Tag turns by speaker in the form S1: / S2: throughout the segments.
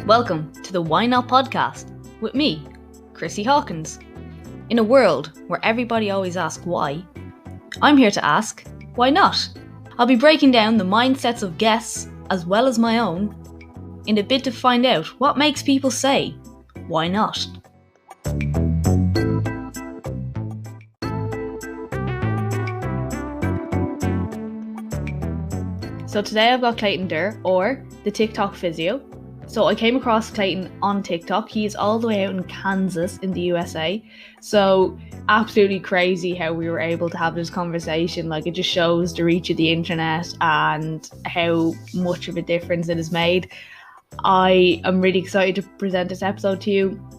S1: Welcome to the Why Not podcast with me, Chrissy Hawkins. In a world where everybody always asks why, I'm here to ask, why not? I'll be breaking down the mindsets of guests as well as my own in a bid to find out what makes people say, why not? So today I've got Clayton DIr, or the Tick-Tock Physio. So I came across Clayton on TikTok. He's all the way out in Kansas in the USA. So absolutely crazy how we were able to have this conversation. Like, it just shows the reach of the internet and how much of a difference it has made. I am really excited to present this episode to you.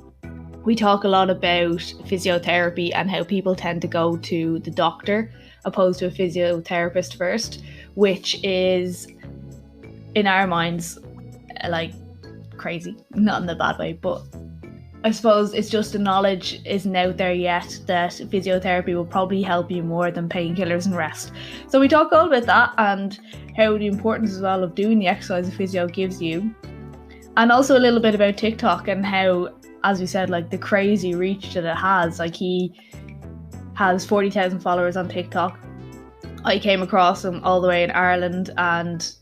S1: We talk a lot about physiotherapy and how people tend to go to the doctor opposed to a physiotherapist first, which is, in our minds, like crazy, not in the bad way, but I suppose it's just the knowledge isn't out there yet that physiotherapy will probably help you more than painkillers and rest. So we talk all about that and how the importance as well of doing the exercise the physio gives you, and also a little bit about TikTok and how, as we said, like the crazy reach that it has. Like, he has 40,000 followers on TikTok. I came across him all the way in Ireland, and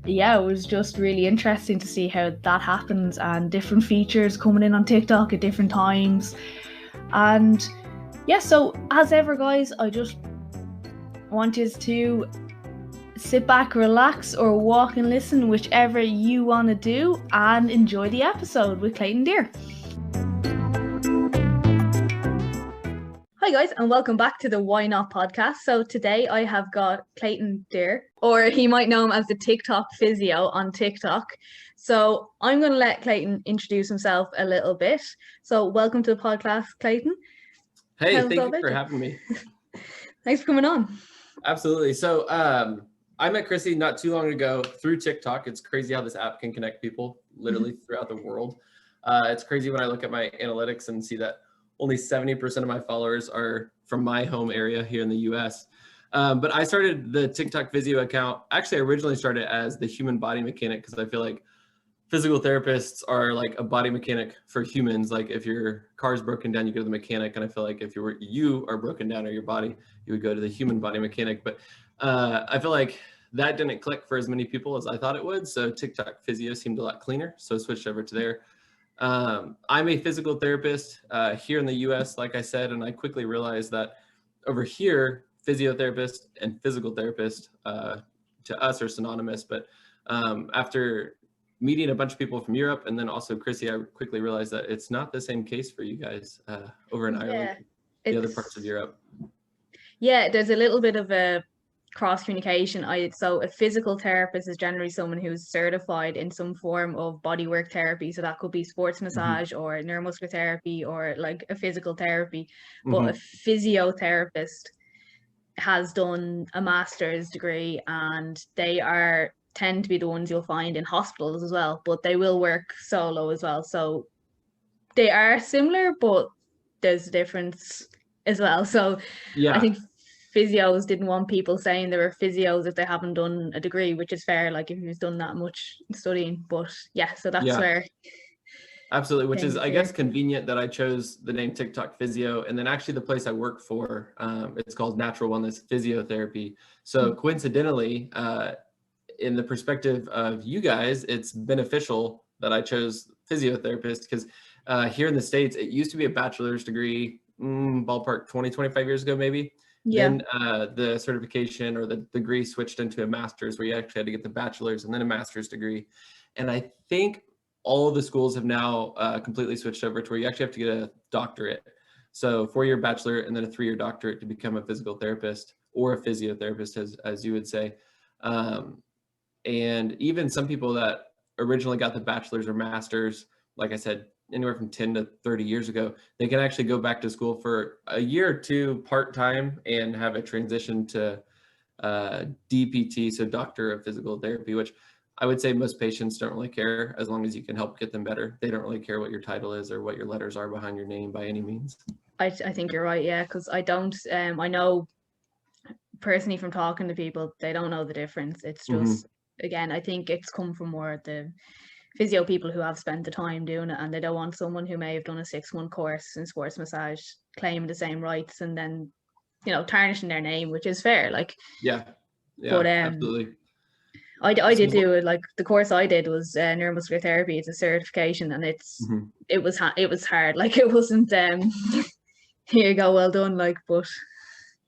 S1: yeah, it was just really interesting to see how that happens and different features coming in on TikTok at different times. And yeah, so as ever, guys, I just want you to sit back, relax, or walk and listen, whichever you want to do, and enjoy the episode with Clayton DIr. Hi guys, and welcome back to the Why Not podcast. So today I have got Clayton DIr, or he might know him as the Tick-Tock Physio on TikTok. So I'm going to let Clayton introduce himself a little bit. So welcome to the podcast, Clayton.
S2: Hey, thank you for having me.
S1: Thanks for coming on.
S2: Absolutely. So I met Chrissy not too long ago through TikTok. It's crazy how this app can connect people literally throughout the world. It's crazy when I look at my analytics and see that only 70% of my followers are from my home area here in the US. But I started the TikTok Physio account. Actually, I originally started as the human body mechanic because I feel like physical therapists are like a body mechanic for humans. Like, if your car's broken down, you go to the mechanic. And I feel like if you are broken down, or your body, you would go to the human body mechanic. But I feel like that didn't click for as many people as I thought it would. So TikTok Physio seemed a lot cleaner. So I switched over to there. I'm a physical therapist here in the US, like I said, and I quickly realized that over here, physiotherapist and physical therapist to us are synonymous. But after meeting a bunch of people from Europe and then also Chrissy, I quickly realized that it's not the same case for you guys over in Ireland, the other parts of Europe.
S1: Yeah, there's a little bit of a cross communication. So a physical therapist is generally someone who's certified in some form of bodywork therapy. So that could be sports massage or neuromuscular therapy or like a physical therapy. But a physiotherapist has done a master's degree, and they tend to be the ones you'll find in hospitals as well, but they will work solo as well. So they are similar, but there's a difference as well. So yeah, I think physios didn't want people saying they were physios if they haven't done a degree, which is fair, like if you've done that much studying. But yeah, so that's where.
S2: Absolutely, which is, I guess, convenient that I chose the name TikTok Physio. And then actually the place I work for, it's called Natural Wellness Physiotherapy. So coincidentally, in the perspective of you guys, it's beneficial that I chose physiotherapist because here in the States, it used to be a bachelor's degree, ballpark 20, 25 years ago, maybe. Yeah. Then the certification or the degree switched into a master's where you actually had to get the bachelor's and then a master's degree. And I think all of the schools have now completely switched over to where you actually have to get a doctorate. So 4-year bachelor and then a 3-year doctorate to become a physical therapist or a physiotherapist, as you would say. And even some people that originally got the bachelor's or master's, like I said, anywhere from 10 to 30 years ago, they can actually go back to school for a year or two part-time and have a transition to DPT, so Doctor of Physical Therapy, which I would say most patients don't really care as long as you can help get them better. They don't really care what your title is or what your letters are behind your name by any means.
S1: I think you're right, yeah, because I don't, I know personally from talking to people, they don't know the difference. It's just, again, I think it's come from more the physio people who have spent the time doing it, and they don't want someone who may have done a 6-month course in sports massage claiming the same rights and then, you know, tarnishing their name, which is fair. Like,
S2: Yeah,
S1: but
S2: absolutely.
S1: I did
S2: So,
S1: do it. Like, the course I did was neuromuscular therapy. It's a certification, and it was hard. Like, it wasn't here you go, well done. Like, but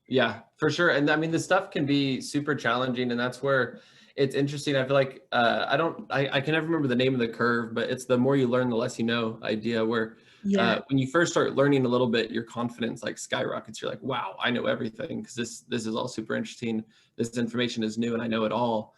S2: yeah, for sure. And I mean, the stuff can be super challenging, and that's where it's interesting. I feel like I can never remember the name of the curve, but it's the more you learn, the less you know idea, where
S1: yeah,
S2: when you first start learning a little bit, your confidence like skyrockets. You're like, wow, I know everything, because this is all super interesting. This information is new and I know it all.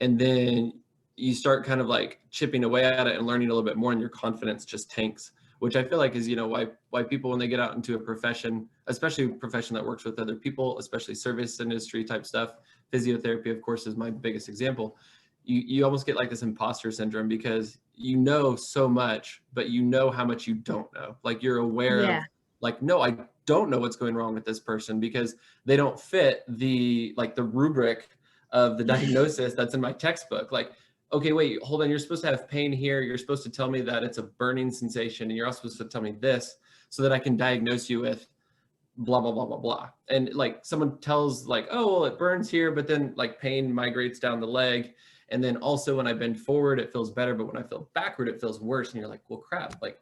S2: And then you start kind of like chipping away at it and learning a little bit more, and your confidence just tanks, which I feel like is, you know, why people, when they get out into a profession, especially a profession that works with other people, especially service industry type stuff, physiotherapy, of course, is my biggest example. You almost get like this imposter syndrome, because you know so much, but you know how much you don't know. Like, you're aware
S1: yeah,
S2: of, like, no, I don't know what's going wrong with this person, because they don't fit the rubric of the diagnosis that's in my textbook. Like, okay, wait, hold on. You're supposed to have pain here. You're supposed to tell me that it's a burning sensation, and you're also supposed to tell me this so that I can diagnose you with blah, blah, blah, blah, blah. And like, someone tells like, oh, well, it burns here, but then like pain migrates down the leg. And then also when I bend forward, it feels better, but when I feel backward, it feels worse. And you're like, well, crap, like,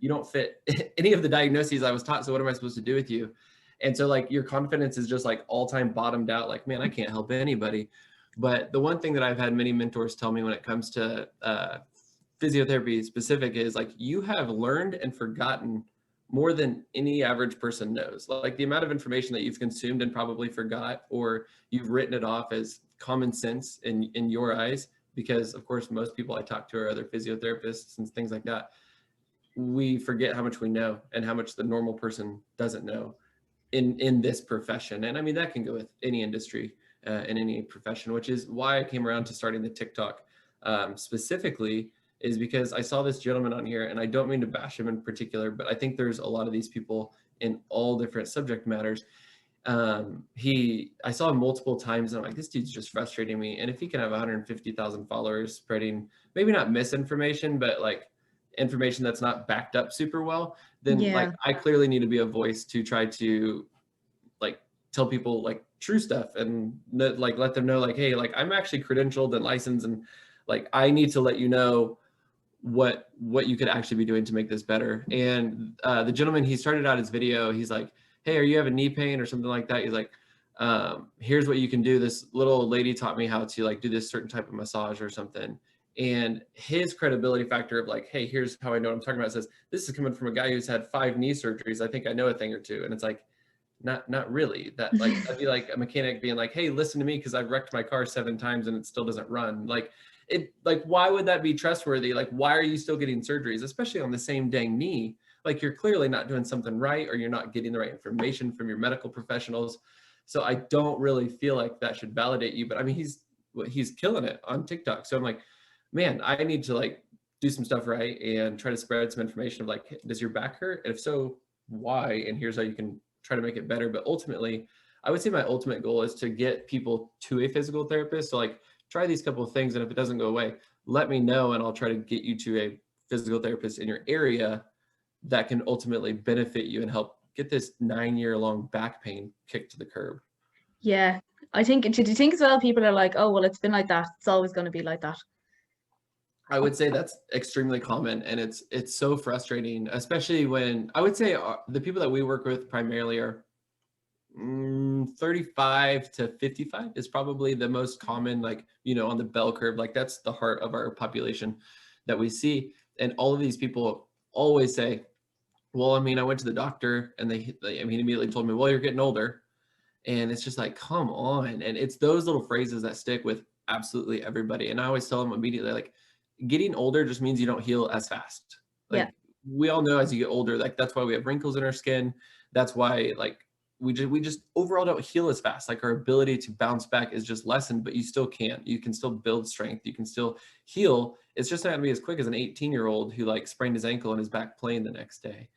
S2: you don't fit any of the diagnoses I was taught. So what am I supposed to do with you? And so like, your confidence is just like all time bottomed out. Like, man, I can't help anybody. But the one thing that I've had many mentors tell me when it comes to physiotherapy specific is like, you have learned and forgotten more than any average person knows. Like, the amount of information that you've consumed and probably forgot, or you've written it off as common sense in your eyes, because of course, most people I talk to are other physiotherapists and things like that. We forget how much we know and how much the normal person doesn't know in this profession. And I mean, that can go with any industry, in any profession, which is why I came around to starting the Tick-Tock specifically, is because I saw this gentleman on here, and I don't mean to bash him in particular, but I think there's a lot of these people in all different subject matters. I saw him multiple times, and I'm like, this dude's just frustrating me. And if he can have 150,000 followers spreading, maybe not misinformation, but like information that's not backed up super well, then like,
S1: yeah,
S2: I clearly need to be a voice to try to like tell people like true stuff, and like let them know like, hey, like, I'm actually credentialed and licensed, and like, I need to let you know what you could actually be doing to make this better. And the gentleman, he started out his video, he's like, hey, are you having knee pain or something like that? He's like, here's what you can do. This little lady taught me how to like do this certain type of massage or something. And his credibility factor of like, hey, here's how I know what I'm talking about, says, this is coming from a guy who's had 5 knee surgeries. I think I know a thing or two. And it's like, not really. That, like, that'd be like a mechanic being like, hey, listen to me, because I've wrecked my car 7 times and it still doesn't run. Like, why would that be trustworthy? Like, why are you still getting surgeries, especially on the same dang knee? Like, you're clearly not doing something right, or you're not getting the right information from your medical professionals. So I don't really feel like that should validate you. But I mean, he's killing it on TikTok. So I'm like, man, I need to like do some stuff right and try to spread some information of like, does your back hurt? And if so, why? And here's how you can try to make it better. But ultimately, I would say my ultimate goal is to get people to a physical therapist. So like, try these couple of things, and if it doesn't go away, let me know, and I'll try to get you to a physical therapist in your area that can ultimately benefit you and help get this 9-year-long back pain kicked to the curb.
S1: yeah. I think, do you think as well, people are like, oh, well, it's been like that, it's always going to be like that?
S2: I would say that's extremely common, and it's so frustrating, especially when I would say the people that we work with primarily are 35 to 55 is probably the most common, like, you know, on the bell curve. Like, that's the heart of our population that we see. And all of these people always say, well, I mean, I went to the doctor, and they I mean, immediately told me, well, you're getting older. And it's just like, come on. And it's those little phrases that stick with absolutely everybody. And I always tell them immediately, like, getting older just means you don't heal as fast.
S1: Yeah,
S2: Like, we all know as you get older, like, that's why we have wrinkles in our skin. That's why, like, we just overall don't heal as fast. Like, our ability to bounce back is just lessened, but you still can. You can still build strength. You can still heal. It's just not gonna be as quick as an 18-year-old who like sprained his ankle and is back playing the next day.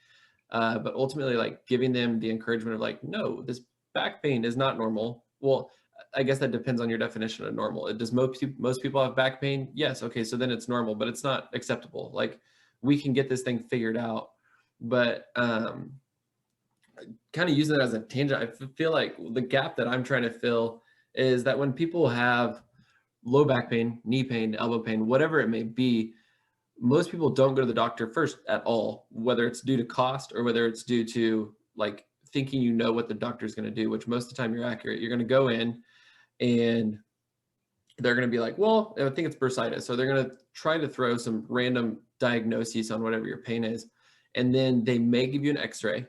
S2: But ultimately, like, giving them the encouragement of like, no, this back pain is not normal. Well, I guess that depends on your definition of normal. Does most people have back pain? Yes. Okay, so then it's normal, but it's not acceptable. Like, we can get this thing figured out, but kind of using it as a tangent, I feel like the gap that I'm trying to fill is that when people have low back pain, knee pain, elbow pain, whatever it may be, most people don't go to the doctor first at all, whether it's due to cost or whether it's due to like thinking you know what the doctor's going to do, which most of the time you're accurate. You're going to go in and they're going to be like, well, I think it's bursitis. So they're going to try to throw some random diagnoses on whatever your pain is. And then they may give you an x-ray.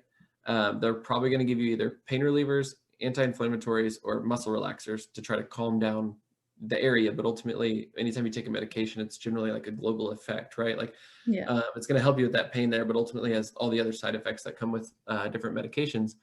S2: They're probably going to give you either pain relievers, anti-inflammatories, or muscle relaxers to try to calm down the area. But ultimately, anytime you take a medication, it's generally like a global effect, right? Like, it's going to help you with that pain there, but ultimately has all the other side effects that come with different medications.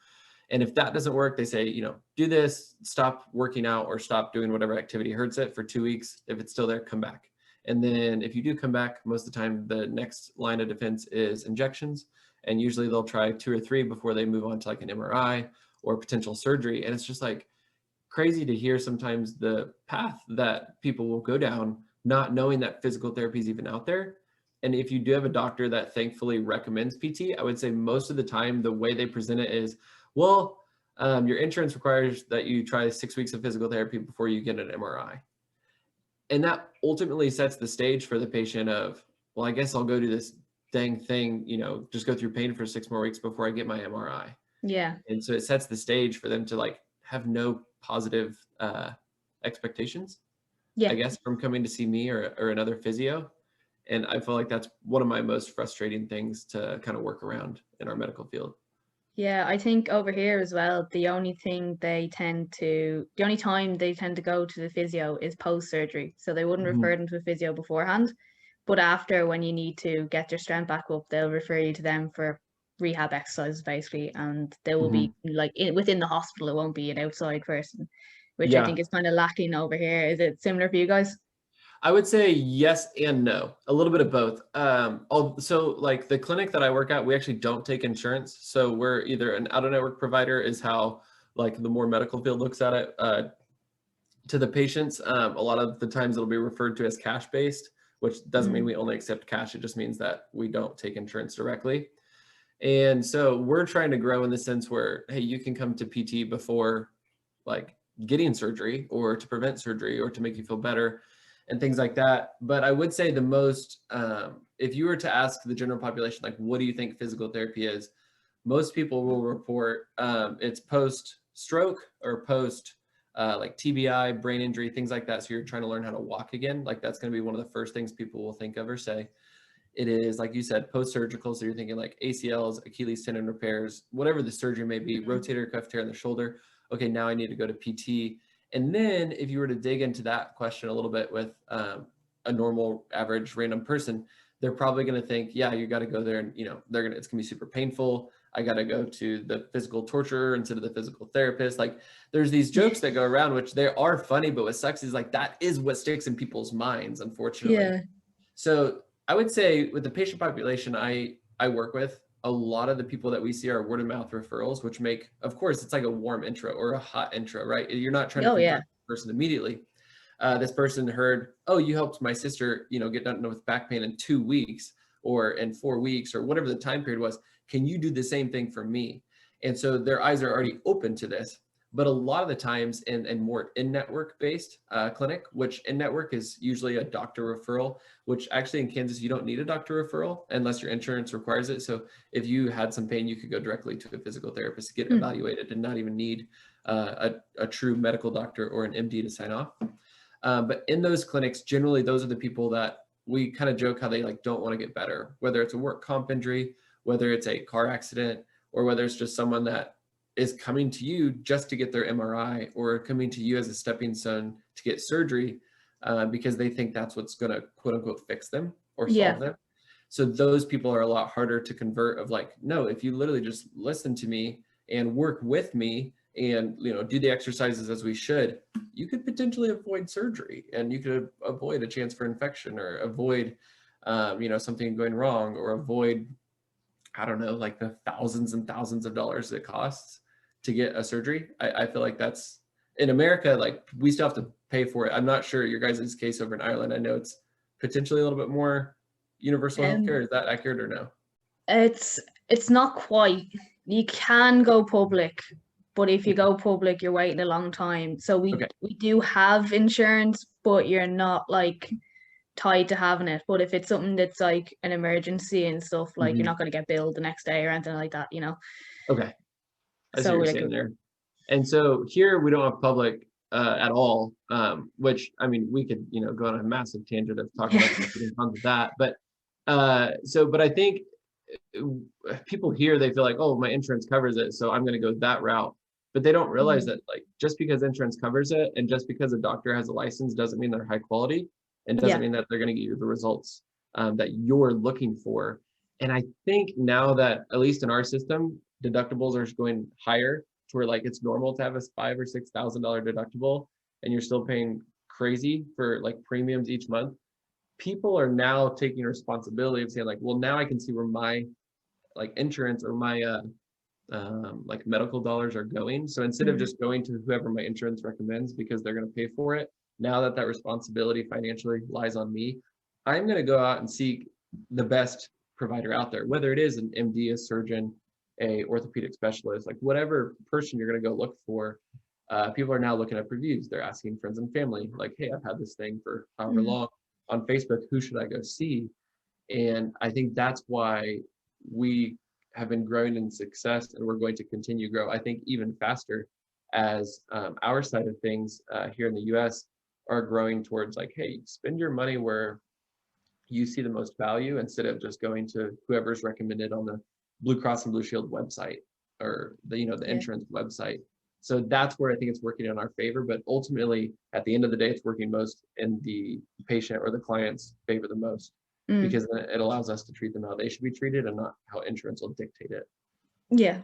S2: And if that doesn't work, they say, do this, stop working out, or stop doing whatever activity hurts it for 2 weeks. If it's still there, come back. And then if you do come back, most of the time, the next line of defense is injections. And usually they'll try 2 or 3 before they move on to like an MRI or potential surgery. And it's just like crazy to hear sometimes the path that people will go down, not knowing that physical therapy is even out there. And if you do have a doctor that thankfully recommends PT, I would say most of the time, the way they present it is, well, your insurance requires that you try 6 weeks of physical therapy before you get an MRI. And that ultimately sets the stage for the patient of, well, I guess I'll go do this dang thing, just go through pain for 6 more weeks before I get my MRI.
S1: Yeah.
S2: And so it sets the stage for them to like have no positive expectations, I guess, from coming to see me or another physio. And I feel like that's one of my most frustrating things to kind of work around in our medical field.
S1: Yeah, I think over here as well, the only time they tend to go to the physio is post-surgery. So they wouldn't refer them to a physio beforehand. But after, when you need to get your strength back up, they'll refer you to them for rehab exercises, basically. And they will be like within the hospital, it won't be an outside person, which I think is kind of lacking over here. Is it similar for you guys?
S2: I would say yes and no, a little bit of both. So like the clinic that I work at, we actually don't take insurance. So we're either an out-of-network provider is how like the more medical field looks at it. To the patients, a lot of the times it'll be referred to as cash-based, which doesn't mean we only accept cash. It just means that we don't take insurance directly. And so we're trying to grow in the sense where, hey, you can come to PT before like getting surgery or to prevent surgery or to make you feel better and things like that. But I would say the most, if you were to ask the general population, like, what do you think physical therapy is? Most people will report it's post-stroke or post like TBI, brain injury, things like that. So you're trying to learn how to walk again. Like that's going to be one of the first things people will think of or say. It is, like you said, post-surgical. So you're thinking like ACLs, Achilles tendon repairs, whatever the surgery may be, rotator cuff tear in the shoulder. Okay, now I need to go to PT. And then if you were to dig into that question a little bit with a normal, average, random person, they're probably going to think, yeah, you got to go there and, it's going to be super painful. I got to go to the physical torturer instead of the physical therapist. Like there's these jokes that go around, which they are funny, but what sucks is like, that is what sticks in people's minds, unfortunately.
S1: Yeah.
S2: So I would say with the patient population I work with, a lot of the people that we see are word of mouth referrals, which make, of course, it's like a warm intro or a hot intro, right? You're not trying to convert the person immediately. This person heard, oh, you helped my sister, get done with back pain in 2 weeks or in 4 weeks or whatever the time period was. Can you do the same thing for me? And so their eyes are already open to this. But a lot of the times in more in-network based clinic, which in-network is usually a doctor referral, which actually in Kansas, you don't need a doctor referral unless your insurance requires it. So if you had some pain, you could go directly to a physical therapist to get evaluated and not even need a true medical doctor or an MD to sign off. But in those clinics, generally, those are the people that we kind of joke how they like don't want to get better, whether it's a work comp injury, whether it's a car accident, or whether it's just someone that is coming to you just to get their MRI or coming to you as a stepping stone to get surgery because they think that's what's going to quote unquote fix them or solve them. So those people are a lot harder to convert of like, no, if you literally just listen to me and work with me and, do the exercises as we should, you could potentially avoid surgery and you could avoid a chance for infection or avoid, something going wrong or avoid, I don't know, like the thousands and thousands of dollars it costs to get a surgery. I feel like that's in America, like we still have to pay for it. I'm not sure your guys' case over in Ireland. I know it's potentially a little bit more universal healthcare. Is that accurate or no?
S1: It's not quite. You can go public, but if you go public, you're waiting a long time. So we do have insurance, but you're not like tied to having it. But if it's something that's like an emergency and stuff, like you're not going to get billed the next day or anything like that, you know.
S2: Okay, I see
S1: So
S2: what you're saying there. And so here we don't have public at all, which I mean we could go on a massive tangent of talking about the cons of that, but but I think people here, they feel like, oh, my insurance covers it, so I'm going to go that route. But they don't realize that like just because insurance covers it and just because a doctor has a license doesn't mean they're high quality, and doesn't mean that they're going to get you the results that you're looking for. And I think now that, at least in our system, deductibles are going higher to where like it's normal to have a $5,000 or $6,000 deductible and you're still paying crazy for like premiums each month. People are now taking responsibility of saying like, well, now I can see where my like insurance or my like medical dollars are going. So instead of just going to whoever my insurance recommends because they're going to pay for it, now that responsibility financially lies on me, I'm going to go out and seek the best provider out there, whether it is an MD, a surgeon, a orthopedic specialist, like whatever person you're going to go look for. People are now looking up reviews. They're asking friends and family, like, hey, I've had this thing for however long on Facebook. Who should I go see? And I think that's why we have been growing in success, and we're going to continue to grow, I think, even faster as our side of things here in the US are growing towards like, hey, spend your money where you see the most value instead of just going to whoever's recommended on the Blue Cross and Blue Shield website or the insurance website. So that's where I think it's working in our favor. But ultimately, at the end of the day, it's working most in the patient or the client's favor the most, because it allows us to treat them how they should be treated and not how insurance will dictate it.
S1: Yeah,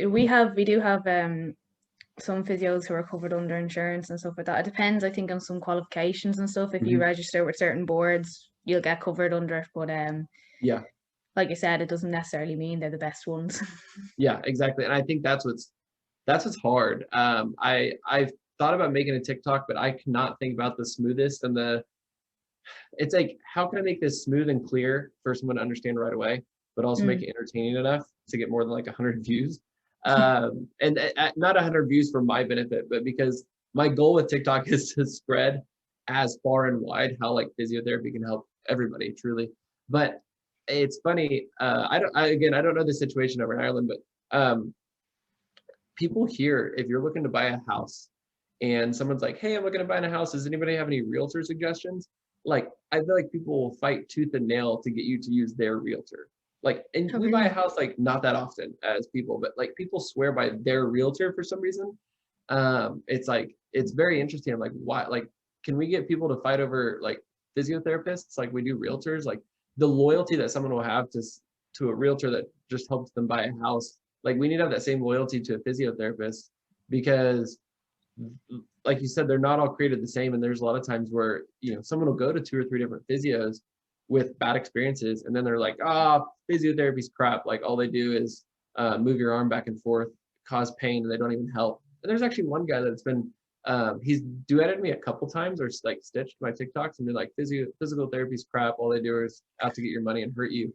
S1: we do have some physios who are covered under insurance and stuff like that. It depends, I think, on some qualifications and stuff. If you register with certain boards, you'll get covered under it. But
S2: yeah,
S1: like I said, it doesn't necessarily mean they're the best ones.
S2: Yeah, exactly. And I think that's what's hard. I've thought about making a TikTok, but I cannot think about the smoothest and it's like, how can I make this smooth and clear for someone to understand right away, but also make it entertaining enough to get more than like 100 views? And not 100 views for my benefit, but because my goal with TikTok is to spread as far and wide how like physiotherapy can help everybody truly. But it's funny. I don't know the situation over in Ireland, but people here, if you're looking to buy a house and someone's like, hey, I'm looking to buy a house, does anybody have any realtor suggestions? Like, I feel like people will fight tooth and nail to get you to use their realtor. Like, and we buy a house like not that often as people, but like people swear by their realtor for some reason. It's like, it's very interesting. I'm like, why? Like, can we get people to fight over like physiotherapists like we do realtors? Like the loyalty that someone will have to a realtor that just helps them buy a house. Like we need to have that same loyalty to a physiotherapist, because like you said, they're not all created the same. And there's a lot of times where, someone will go to 2 or 3 different physios with bad experiences. And then they're like, physiotherapy's crap. Like all they do is move your arm back and forth, cause pain, and they don't even help. And there's actually one guy that's been, he's duetted me a couple times or like stitched my TikToks and been like, physical therapy's crap. All they do is out to get your money and hurt you.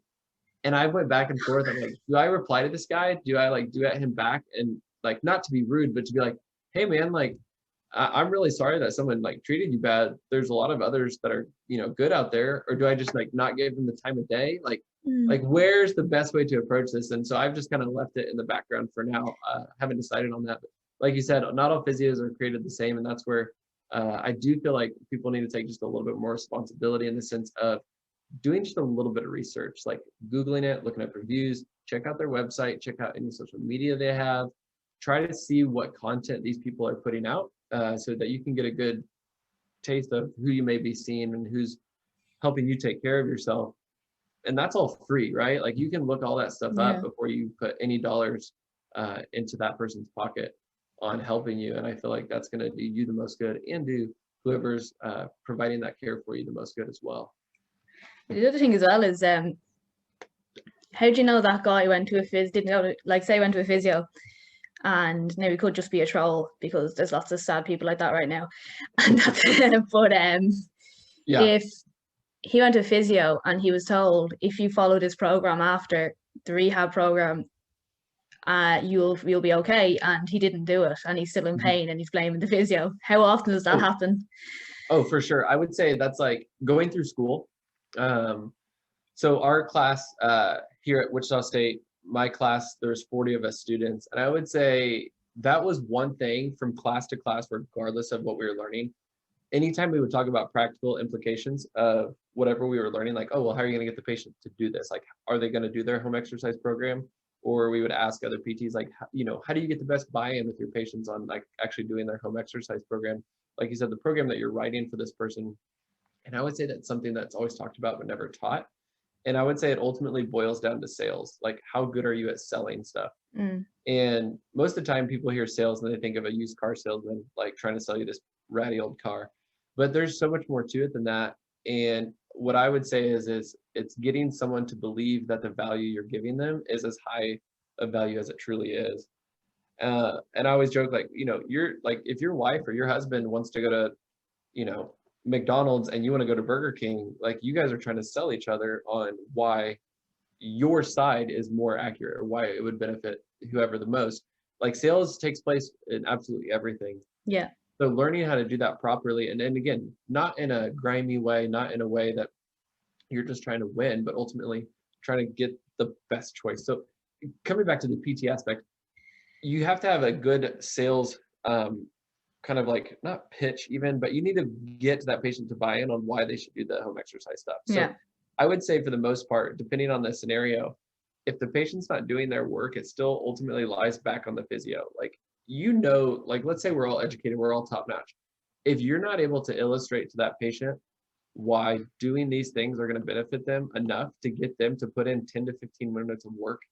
S2: And I went back and forth. I'm like, do I reply to this guy? Do I like duet him back? And like, not to be rude, but to be like, hey man, like, I'm really sorry that someone like treated you bad. There's a lot of others that are, good out there. Or do I just like not give them the time of day? Like where's the best way to approach this? And so I've just kind of left it in the background for now. Haven't decided on that. But like you said, not all physios are created the same. And that's where I do feel like people need to take just a little bit more responsibility in the sense of doing just a little bit of research, like Googling it, looking at reviews, check out their website, check out any social media they have, try to see what content these people are putting out so that you can get a good taste of who you may be seeing and who's helping you take care of yourself. And that's all free, right? Like you can look all that stuff up before you put any dollars into that person's pocket on helping you. And I feel like that's going to do you the most good and do whoever's providing that care for you the most good as well.
S1: The other thing as well is, how do you know that guy went to a physio, didn't go to, like say went to a physio And now he could just be a troll because there's lots of sad people like that right now. And that's but
S2: Yeah.
S1: if he went to physio and he was told, if you follow this program after the rehab program, you'll be okay, and he didn't do it and he's still in pain and he's blaming the physio. How often does that happen?
S2: Oh, for sure. I would say that's like going through school. So our class here at Wichita State, my class, there's 40 of us students, and I would say that was one thing from class to class, regardless of what we were learning. Anytime we would talk about practical implications of whatever we were learning, like, oh, well, how are you going to get the patient to do this? Like, are they going to do their home exercise program? Or we would ask other PTs, like, how do you get the best buy-in with your patients on like actually doing their home exercise program? Like you said, the program that you're writing for this person. And I would say that's something that's always talked about but never taught. And I would say it ultimately boils down to sales. Like, how good are you at selling stuff? And most of the time people hear sales and they think of a used car salesman, like trying to sell you this ratty old car. But there's so much more to it than that. And what I would say is it's getting someone to believe that the value you're giving them is as high a value as it truly is. And I always joke, like, you're like, if your wife or your husband wants to go to, McDonald's and you want to go to Burger King, like, you guys are trying to sell each other on why your side is more accurate or why it would benefit whoever the most. Like, sales takes place in absolutely everything.
S1: Yeah.
S2: So learning how to do that properly, and then again, not in a grimy way, not in a way that you're just trying to win, but ultimately trying to get the best choice. So coming back to the PT aspect, you have to have a good sales kind of like, not pitch even, but you need to get that patient to buy in on why they should do the home exercise stuff. So
S1: Yeah.
S2: I would say for the most part, depending on the scenario, if the patient's not doing their work, it still ultimately lies back on the physio. Like, like, let's say we're all educated, we're all top notch. If you're not able to illustrate to that patient why doing these things are going to benefit them enough to get them to put in 10 to 15 minutes of work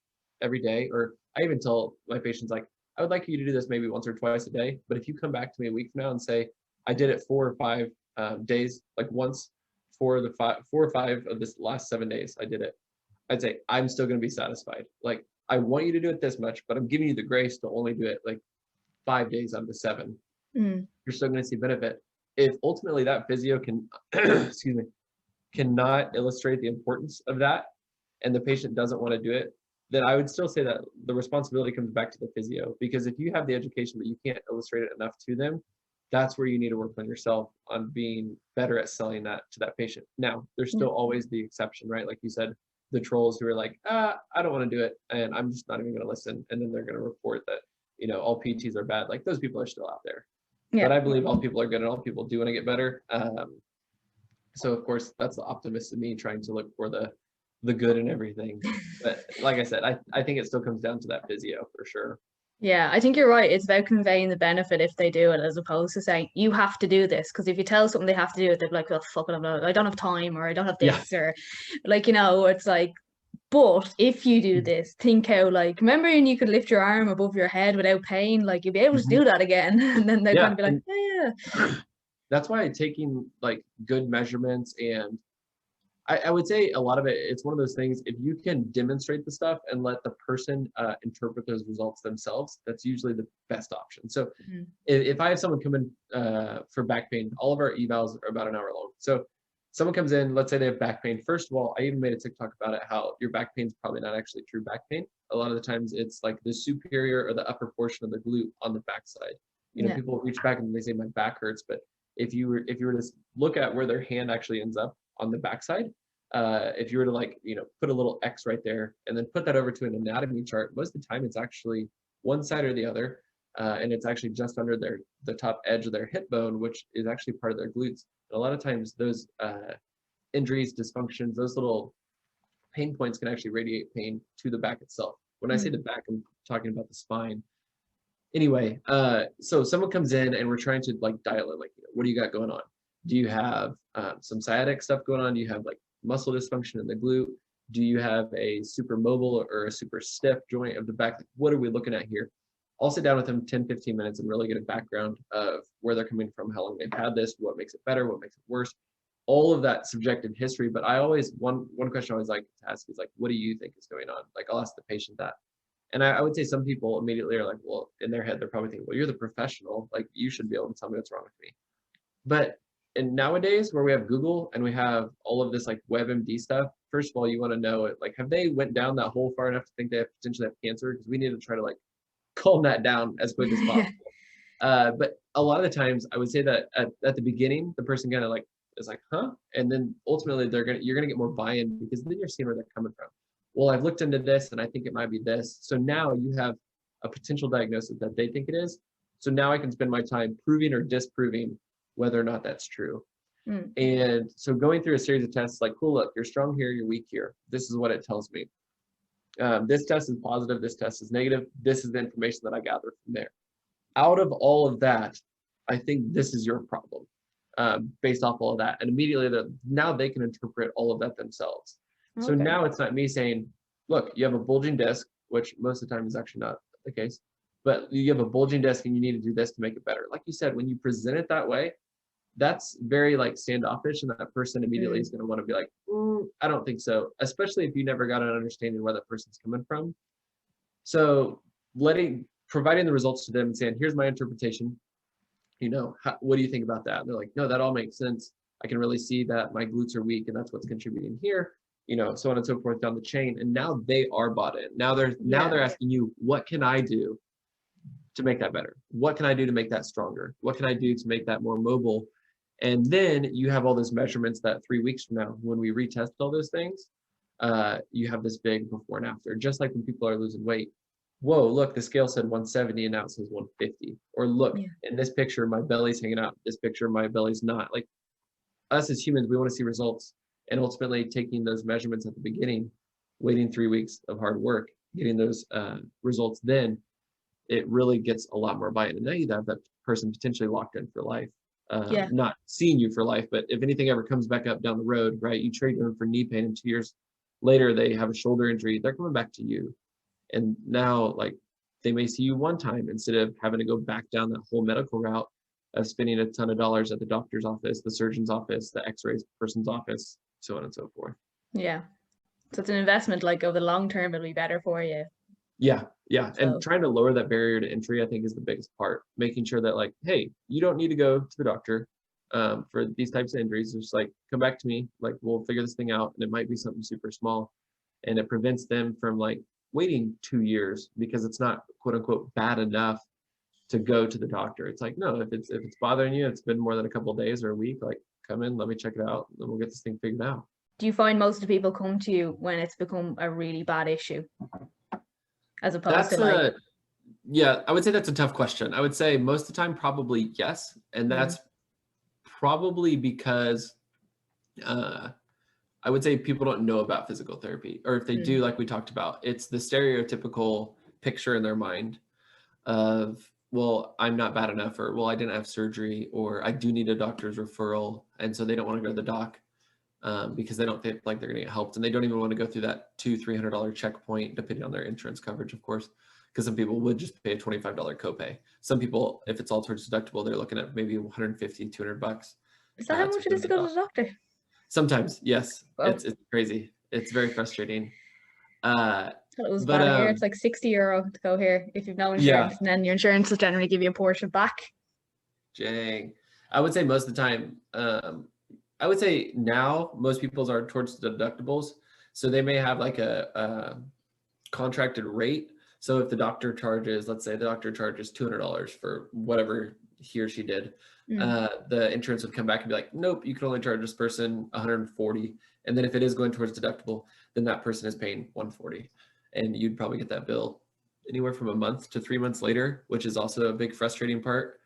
S2: every day, or I even tell my patients, like, I would like you to do this maybe once or twice a day, but if you come back to me a week from now and say, I did it 4 or 5 days, like once 4 or 5 of this last 7 days, I did it, I'd say, I'm still going to be satisfied. Like, I want you to do it this much, but I'm giving you the grace to only do it like 5 days out of the 7. You're still going to see benefit. If ultimately that physio can, excuse me, cannot illustrate the importance of that, and the patient doesn't want to do it, then I would still say that the responsibility comes back to the physio. Because if you have the education but you can't illustrate it enough to them, that's where you need to work on yourself on being better at selling that to that patient. Now, there's still always the exception, right? Like you said, the trolls who are like, I don't want to do it, and I'm just not even going to listen. And then they're going to report that, all PTs are bad. Like, those people are still out there. Yeah. But I believe all people are good and all people do want to get better. So of course, that's the optimist in me trying to look for the good in everything. But like I said, I think it still comes down to that physio for sure.
S1: Yeah, I think you're right. It's about conveying the benefit if they do it, as opposed to saying you have to do this. Because if you tell something they have to do it, they're like, well, fuck it, I don't have time, or I don't have this, or like, it's like, but if you do this, think how, like, remember when you could lift your arm above your head without pain, like, you'll be able to do that again. And then they're going to be like, yeah.
S2: That's why taking like good measurements, and I would say a lot of it, it's one of those things, if you can demonstrate the stuff and let the person interpret those results themselves, that's usually the best option. So if I have someone come in for back pain, all of our evals are about an hour long. So someone comes in, let's say they have back pain. First of all, I even made a TikTok about it, how your back pain is probably not actually true back pain. A lot of the times it's like the superior or the upper portion of the glute on the backside. People reach back and they say my back hurts, but if you were to look at where their hand actually ends up on the backside, if you were to, like, put a little X right there and then put that over to an anatomy chart, most of the time it's actually one side or the other, and it's actually just under the top edge of their hip bone, which is actually part of their glutes. And a lot of times those injuries, dysfunctions, those little pain points can actually radiate pain to the back itself. When I say the back, I'm talking about the spine. Anyway, so someone comes in and we're trying to like dial it, like, what do you got going on? Do you have some sciatic stuff going on? Do you have like muscle dysfunction in the glute? Do you have a super mobile or a super stiff joint of the back? Like, what are we looking at here? I'll sit down with them 10, 15 minutes and really get a background of where they're coming from, how long they've had this, what makes it better, what makes it worse, all of that subjective history. But I always, one question I always like to ask is like, what do you think is going on? Like, I'll ask the patient that. And I would say some people immediately are like, well, in their head, they're probably thinking, well, you're the professional. Like, you should be able to tell me what's wrong with me. But and nowadays, where we have Google and we have all of this like WebMD stuff, first of all, you want to know it. Like, have they went down that hole far enough to think they potentially have cancer? Because we need to try to like calm that down as quick as possible. But a lot of the times, I would say that at the beginning, the person kind of like is like, huh? And then ultimately, you're gonna get more buy-in because then you're seeing where they're coming from. Well, I've looked into this and I think it might be this. So now you have a potential diagnosis that they think it is. So now I can spend my time proving or disproving whether or not that's true. And so going through a series of tests like, cool, look, you're strong here, you're weak here. This is what it tells me. This test is positive, this test is negative. This is the information that I gather from there. Out of all of that, I think this is your problem based off all of that. And immediately now they can interpret all of that themselves. Okay. So now it's not me saying, look, you have a bulging disc, which most of the time is actually not the case, but you have a bulging disc and you need to do this to make it better. Like you said, when you present it that way, that's very like standoffish, and that person immediately is going to want to be like, I don't think so, especially if you never got an understanding where that person's coming from. So providing the results to them and saying, here's my interpretation, what do you think about that? And they're like, no, that all makes sense. I can really see that my glutes are weak and that's what's contributing here, so on and so forth down the chain. And now they are bought in. Now they're asking you, what can I do to make that better? What can I do to make that stronger? What can I do to make that more mobile? And then you have all those measurements that 3 weeks from now, when we retest all those things, you have this big before and after. Just like when people are losing weight. Whoa, look, the scale said 170 and now it says 150. Or look, in this picture, my belly's hanging out. This picture, my belly's not. Like, us as humans, we want to see results. And ultimately taking those measurements at the beginning, waiting 3 weeks of hard work, getting those results, then it really gets a lot more buy-in. And now you have that person potentially locked in for life. Not seeing you for life, but if anything ever comes back up down the road, right, you trade them for knee pain and 2 years later they have a shoulder injury, they're coming back to you. And now, like, they may see you one time instead of having to go back down that whole medical route of spending a ton of dollars at the doctor's office, the surgeon's office, the x-rays person's office, so on and so forth.
S1: Yeah. So it's an investment, like over the long term, it'll be better for you.
S2: Yeah. And trying to lower that barrier to entry, I think, is the biggest part. Making sure that, like, hey, you don't need to go to the doctor for these types of injuries. Just like, come back to me, like, we'll figure this thing out. And it might be something super small. And it prevents them from like waiting 2 years because it's not quote unquote bad enough to go to the doctor. It's like, no, if it's bothering you, it's been more than a couple of days or a week, like, come in, let me check it out, and then we'll get this thing figured out.
S1: Do you find most of the people come to you when it's become a really bad issue? As opposed to like...
S2: Yeah, I would say that's a tough question. I would say most of the time, probably yes. And that's probably because I would say people don't know about physical therapy, or if they do, like we talked about, it's the stereotypical picture in their mind of, well, I'm not bad enough, or, well, I didn't have surgery, or I do need a doctor's referral. And so they don't want to go to the doc because they don't think like they're going to get helped. And they don't even want to go through that $200-300 checkpoint, depending on their insurance coverage, of course, because some people would just pay a $25 copay. Some people, if it's all towards deductible, they're looking at maybe $150-200.
S1: Is that how much it is to go to the doctor?
S2: Sometimes, yes. Wow. It's crazy. It's very frustrating.
S1: It was bad here. It's like €60 to go here if you've no insurance, and then your insurance will generally give you a portion back.
S2: Dang. I would say most of the time, I would say now most people's are towards the deductibles. So they may have like a contracted rate. So if the doctor charges, let's say the doctor charges $200 for whatever he or she did, the insurance would come back and be like, nope, you can only charge this person $140. And then if it is going towards deductible, then that person is paying $140. And you'd probably get that bill anywhere from a month to 3 months later, which is also a big frustrating part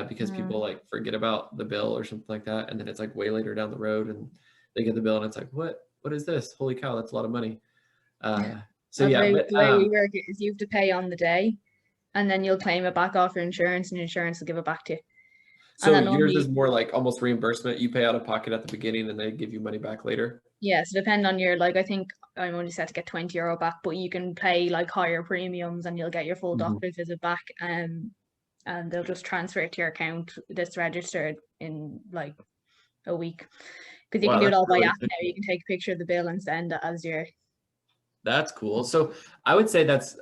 S2: because people like forget about the bill or something like that. And then it's like way later down the road and they get the bill and it's like, what is this? Holy cow, that's a lot of money. So yeah,
S1: the way we work is you have to pay on the day and then you'll claim it back off your insurance and insurance will give it back to you.
S2: So yours is more like almost reimbursement. You pay out of pocket at the beginning and they give you money back later.
S1: Yeah, so depend on your, like, I think I'm only set to get €20 back, but you can pay like higher premiums and you'll get your full doctor visit back, and they'll just transfer it to your account that's registered in like a week. Because you can do it all by app now. You can take a picture of the bill and send it as your
S2: That's cool. So I would say that's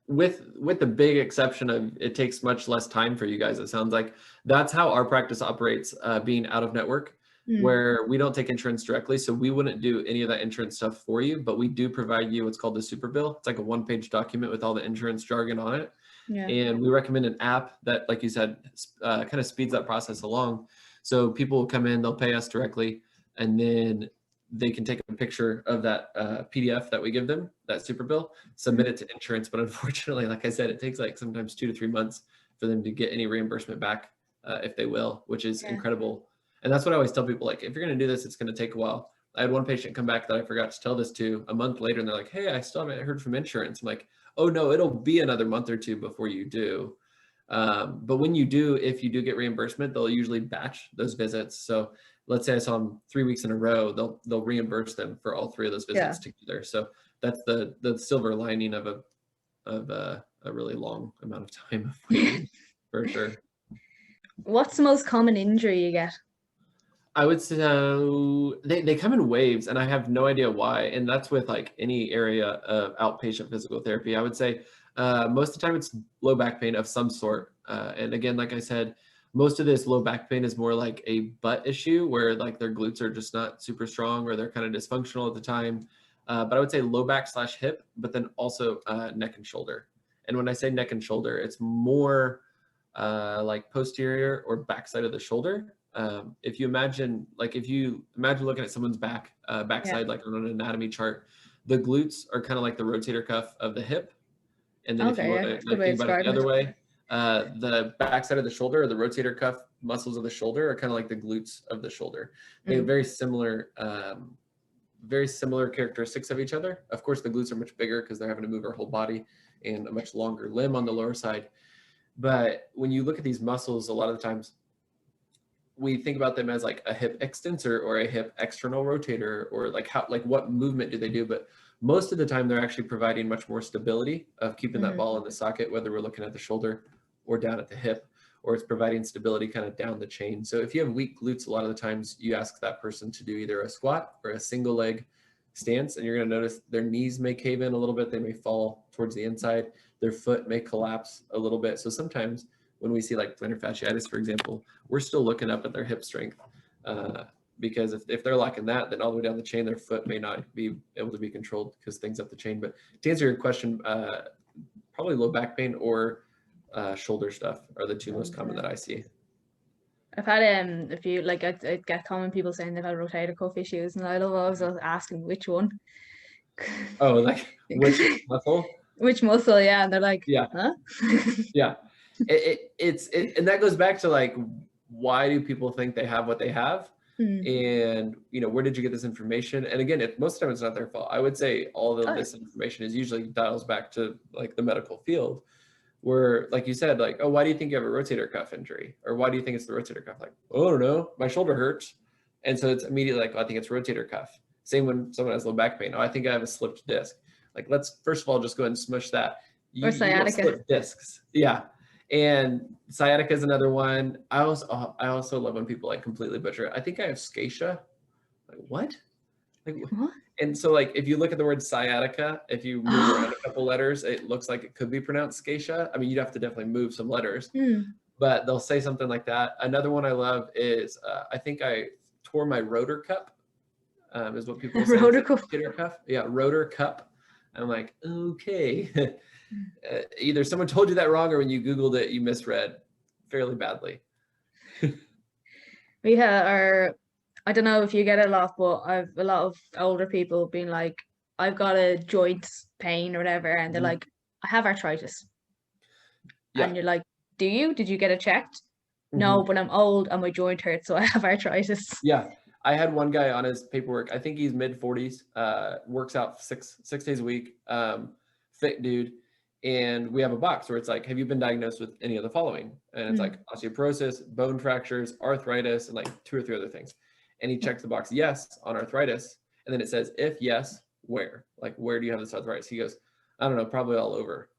S2: with the big exception of it takes much less time for you guys. It sounds like that's how our practice operates, being out of network, where we don't take insurance directly. So we wouldn't do any of that insurance stuff for you, but we do provide you what's called the super bill. It's like a one-page document with all the insurance jargon on it.
S1: Yeah.
S2: And we recommend an app that, like you said, kind of speeds that process along. So people will come in, they'll pay us directly, and then they can take a picture of that PDF that we give them, that super bill, submit it to insurance. But unfortunately, like I said, it takes like sometimes 2 to 3 months for them to get any reimbursement back, if they will, which is incredible. And that's what I always tell people, like, if you're going to do this, it's going to take a while. I had one patient come back that I forgot to tell this to a month later, and they're like, hey, I still haven't heard from insurance. I'm like, oh no, it'll be another month or two before you do. But when you do, if you do get reimbursement, they'll usually batch those visits. So let's say I saw them 3 weeks in a row, they'll reimburse them for all 3 of those visits together. So that's the silver lining of a really long amount of time of waiting, for sure.
S1: What's the most common injury you get?
S2: I would say they come in waves, and I have no idea why. And that's with like any area of outpatient physical therapy. I would say most of the time it's low back pain of some sort. And again, like I said, most of this low back pain is more like a butt issue where like their glutes are just not super strong or they're kind of dysfunctional at the time. But I would say low back / hip, but then also neck and shoulder. And when I say neck and shoulder, it's more like posterior or backside of the shoulder. If you imagine looking at someone's backside, like on an anatomy chart, the glutes are kind of like the rotator cuff of the hip. And then if you want to think about it the other way, the backside of the shoulder or the rotator cuff muscles of the shoulder are kind of like the glutes of the shoulder. They have very similar characteristics of each other. Of course, the glutes are much bigger because they're having to move our whole body and a much longer limb on the lower side. But when you look at these muscles, a lot of the times we think about them as like a hip extensor or a hip external rotator, or like what movement do they do? But most of the time they're actually providing much more stability of keeping that ball in the socket, whether we're looking at the shoulder or down at the hip, or it's providing stability kind of down the chain. So if you have weak glutes, a lot of the times you ask that person to do either a squat or a single leg stance, and you're going to notice their knees may cave in a little bit. They may fall towards the inside. Their foot may collapse a little bit. So sometimes when we see like plantar fasciitis, for example, we're still looking up at their hip strength, because if they're lacking that, then all the way down the chain, their foot may not be able to be controlled because things up the chain. But to answer your question, probably low back pain or shoulder stuff are the 2 most common that I see.
S1: I've had a few, like I get common people saying they've had rotator cuff issues, and I love always asking which one.
S2: Oh, like which muscle?
S1: Which muscle? Yeah, and they're like,
S2: yeah,
S1: huh?
S2: Yeah. It's and that goes back to like, why do people think they have what they have? And where did you get this information? And again, most of the time it's not their fault. I would say all of this information is usually dials back to like the medical field, where like you said, like, oh, why do you think you have a rotator cuff injury? Or why do you think it's the rotator cuff? Like, oh, I don't know, my shoulder hurts. And so it's immediately like, oh, I think it's rotator cuff. Same when someone has low back pain. Oh, I think I have a slipped disc. Like, let's first of all just go ahead and smush that.
S1: Or sciatica.
S2: You slip discs. Yeah. And sciatica is another one. I also love when people like completely butcher it. I think I have sciatica. Like, what? Like, what? And so like, if you look at the word sciatica, if you move around a couple letters, it looks like it could be pronounced sciatica. I mean, you'd have to definitely move some letters, but they'll say something like that. Another one I love is, I think I tore my rotor cuff, is what people say.
S1: Rotor cuff.
S2: Yeah, rotor cuff. I'm like, okay. Either someone told you that wrong, or when you Googled it, you misread fairly badly.
S1: We I don't know if you get it a lot, but I've a lot of older people being like, I've got a joint pain or whatever, and they're like, I have arthritis. Yeah. And you're like, do you? Did you get it checked? No, but I'm old and my joint hurts, so I have arthritis.
S2: Yeah. I had one guy on his paperwork, I think he's mid-40s, works out six days a week, fit dude. And we have a box where it's like, have you been diagnosed with any of the following? And it's like osteoporosis, bone fractures, arthritis, and like 2 or 3 other things. And he checks the box yes on arthritis. And then it says, if yes, where? Like, where do you have this arthritis? He goes, I don't know, probably all over.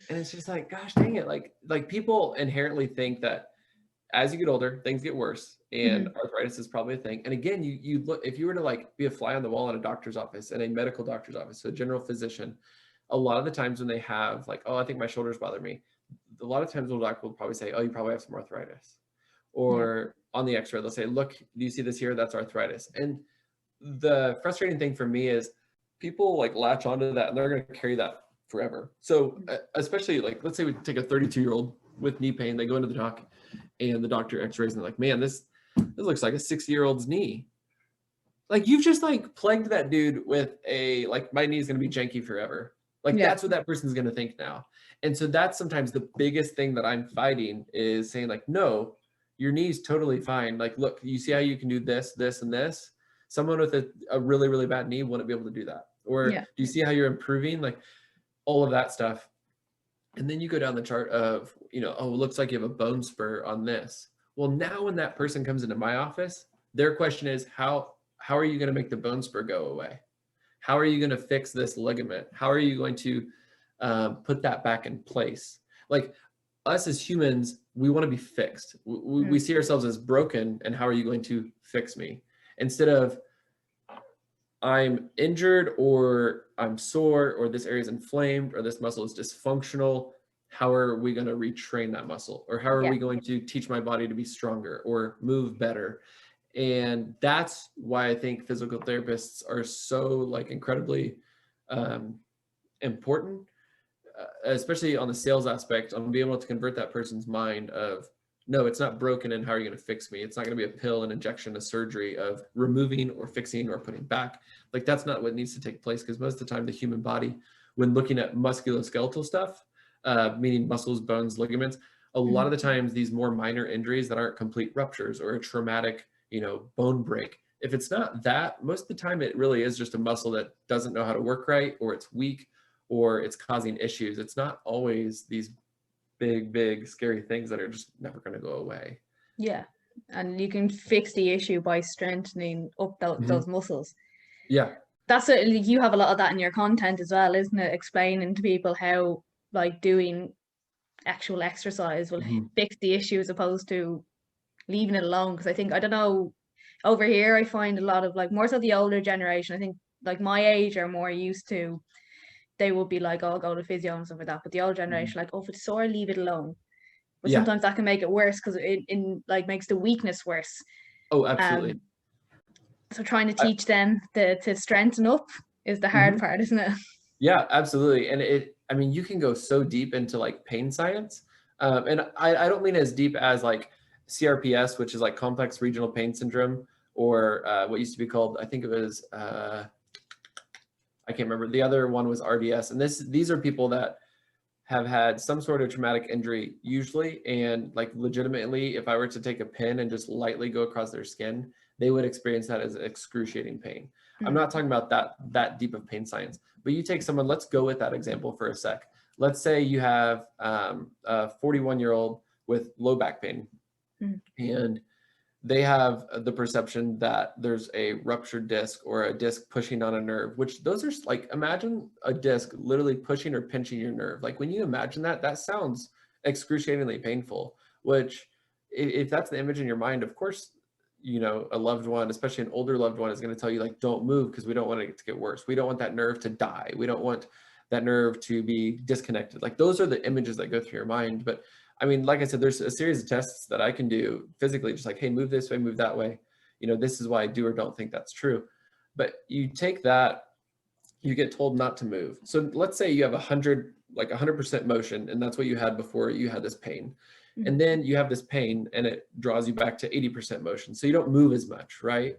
S2: And it's just like, gosh dang it. Like people inherently think that as you get older, things get worse, and arthritis is probably a thing. And again, you look, if you were to like be a fly on the wall in a doctor's office, and a medical doctor's office, so a general physician, a lot of the times when they have like, oh, I think my shoulders bother me, a lot of times the doctor will probably say, oh, you probably have some arthritis. Or on the x-ray, they'll say, look, do you see this here? That's arthritis. And the frustrating thing for me is people like latch onto that and they're going to carry that forever. So especially like, let's say we take a 32-year-old with knee pain, they go into the doc and the doctor x-rays and they're like, man, this looks like a 60-year-old's knee. Like you've just like plagued that dude with a, like my knee is going to be janky forever. Like that's what that person's going to think now. And so that's sometimes the biggest thing that I'm fighting is saying like, no, your knee's totally fine. Like, look, you see how you can do this, this, and this? Someone with a really, really bad knee wouldn't be able to do that. Or do you see how you're improving? Like all of that stuff. And then you go down the chart of, you know, oh, it looks like you have a bone spur on this. Well, now when that person comes into my office, their question is, how are you going to make the bone spur go away? How are you going to fix this ligament? How are you going to put that back in place? Like us as humans, we want to be fixed. We see ourselves as broken, and how are you going to fix me? Instead of I'm injured or I'm sore or this area is inflamed or this muscle is dysfunctional, how are we going to retrain that muscle? Or how are we going to teach my body to be stronger or move better? And that's why I think physical therapists are so like incredibly important, especially on the sales aspect, on being able to convert that person's mind of, no, it's not broken, and how are you going to fix me? It's not going to be a pill, an injection, a surgery of removing or fixing or putting back. Like that's not what needs to take place, because most of the time the human body, when looking at musculoskeletal stuff, meaning muscles, bones, ligaments, a lot of the times these more minor injuries that aren't complete ruptures or a traumatic, you know, bone break, if it's not that, most of the time it really is just a muscle that doesn't know how to work right, or it's weak, or it's causing issues. It's not always these big, scary things that are just never going to go away.
S1: Yeah. And you can fix the issue by strengthening up those muscles.
S2: Yeah.
S1: That's it. You have a lot of that in your content as well, isn't it? Explaining to people how like doing actual exercise will fix the issue as opposed to leaving it alone. Because I think, I don't know, over here I find a lot of like more so the older generation, I think like my age are more used to, they will be like, oh, I'll go to physio and stuff like that. But the old generation, like, oh, if it's sore, leave it alone. But sometimes that can make it worse, because it like makes the weakness worse.
S2: Oh, absolutely.
S1: So trying to teach them to strengthen up is the hard part, isn't it?
S2: Yeah, absolutely. And I mean, you can go so deep into like pain science. And I don't mean as deep as like CRPS, which is like complex regional pain syndrome, or what used to be called, I think it was, I can't remember. The other one was RDS. And these are people that have had some sort of traumatic injury usually. And like legitimately, if I were to take a pin and just lightly go across their skin, they would experience that as excruciating pain. I'm not talking about that deep of pain science, but you take someone, let's go with that example for a sec. Let's say you have a 41-year-old with low back pain, and they have the perception that there's a ruptured disc or a disc pushing on a nerve, which those are like, imagine a disc literally pushing or pinching your nerve. Like when you imagine that, that sounds excruciatingly painful, which if that's the image in your mind, of course, you know, a loved one, especially an older loved one, is going to tell you like, don't move, because we don't want it to get worse. We don't want that nerve to die. We don't want that nerve to be disconnected. Like those are the images that go through your mind. But I mean, like I said, there's a series of tests that I can do physically, just like, hey, move this way, move that way. You know, this is why I do or don't think that's true. But you take that, you get told not to move. So let's say you have 100% motion, and that's what you had before you had this pain. And then you have this pain and it draws you back to 80% motion. So you don't move as much, right?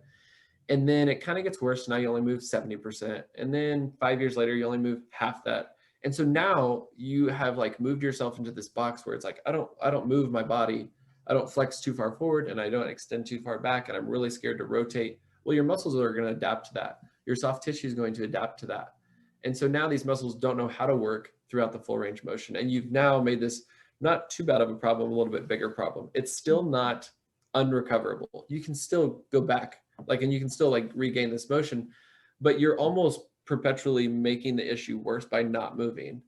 S2: And then it kind of gets worse. Now you only move 70%. And then 5 years later, you only move half that. And so now you have like moved yourself into this box where it's like, I don't move my body. I don't flex too far forward, and I don't extend too far back. And I'm really scared to rotate. Well, your muscles are going to adapt to that. Your soft tissue is going to adapt to that. And so now these muscles don't know how to work throughout the full range of motion. And you've now made this not too bad of a problem, a little bit bigger problem. It's still not unrecoverable. You can still go back, and you can still regain this motion, but you're almost perpetually making the issue worse by not moving.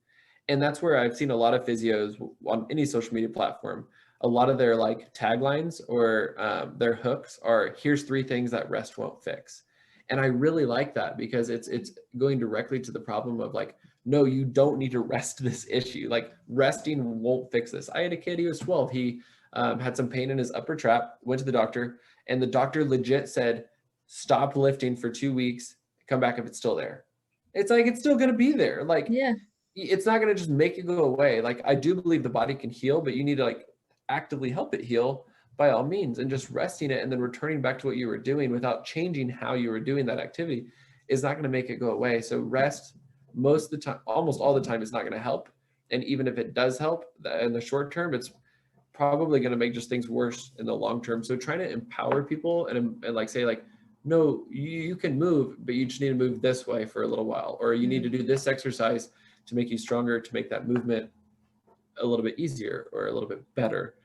S2: And that's where I've seen a lot of physios on any social media platform a lot of their like taglines or their hooks are, here's 3 things that rest won't fix. And I really like that because it's going directly to the problem of like, no, you don't need to rest this issue. Like resting won't fix this. I had a kid, he was 12. He had some pain in his upper trap, went to the doctor, and the doctor legit said, stop lifting for 2 weeks, come back if it's still there. It's like, it's still going to be there. Like,
S1: Yeah.
S2: it's not going to just make it go away. Like, I do believe the body can heal, but you need to like actively help it heal by all means, and just resting it and then returning back to what you were doing without changing how you were doing that activity is not going to make it go away. So rest most of the time, almost all the time, is not going to help. And even if it does help in the short term, it's probably going to make just things worse in the long term. So trying to empower people and like say like, no, you can move, but you just need to move this way for a little while, or you need to do this exercise to make you stronger, to make that movement a little bit easier or a little bit better.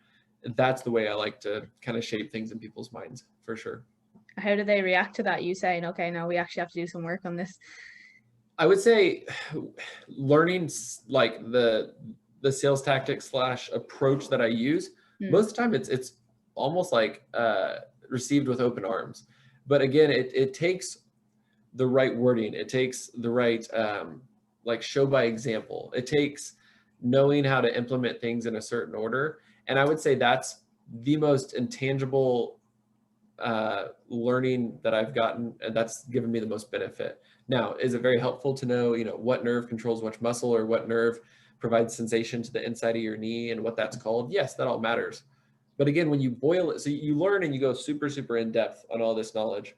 S2: That's the way I like to kind of shape things in people's minds, for sure.
S1: How do they react to that? You saying, okay, no, we actually have to do some work on this.
S2: I would say learning like the sales tactic / approach that I use, most of the time it's almost like received with open arms. But again, it takes the right wording. It takes the right like show by example. It takes knowing how to implement things in a certain order. And I would say that's the most intangible learning that I've gotten, and that's given me the most benefit. Now, is it very helpful to know, what nerve controls which muscle, or what nerve provides sensation to the inside of your knee and what that's called? Yes, that all matters. But again, when you boil it, so you learn and you go super, super in depth on all this knowledge.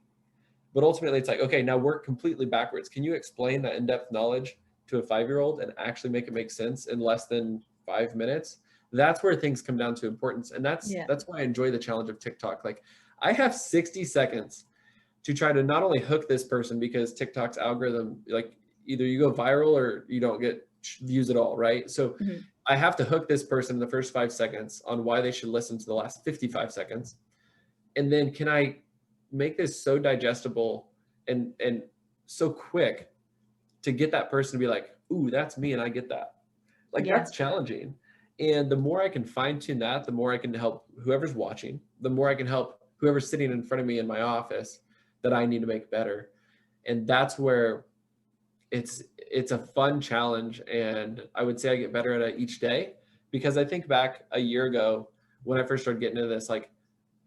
S2: But ultimately it's like, okay, now work completely backwards. Can you explain that in-depth knowledge to a 5-year-old and actually make it make sense in less than 5 minutes? That's where things come down to importance. And that's why I enjoy the challenge of TikTok. Like, I have 60 seconds to try to not only hook this person, because TikTok's algorithm, like either you go viral or you don't get views at all, right? So I have to hook this person in the first 5 seconds on why they should listen to the last 55 seconds. And then can I make this so digestible and so quick to get that person to be like, ooh, that's me and I get that. Like, that's challenging. And the more I can fine tune that, the more I can help whoever's watching, the more I can help whoever's sitting in front of me in my office that I need to make better. And that's where it's a fun challenge. And I would say I get better at it each day, because I think back a year ago when I first started getting into this, like,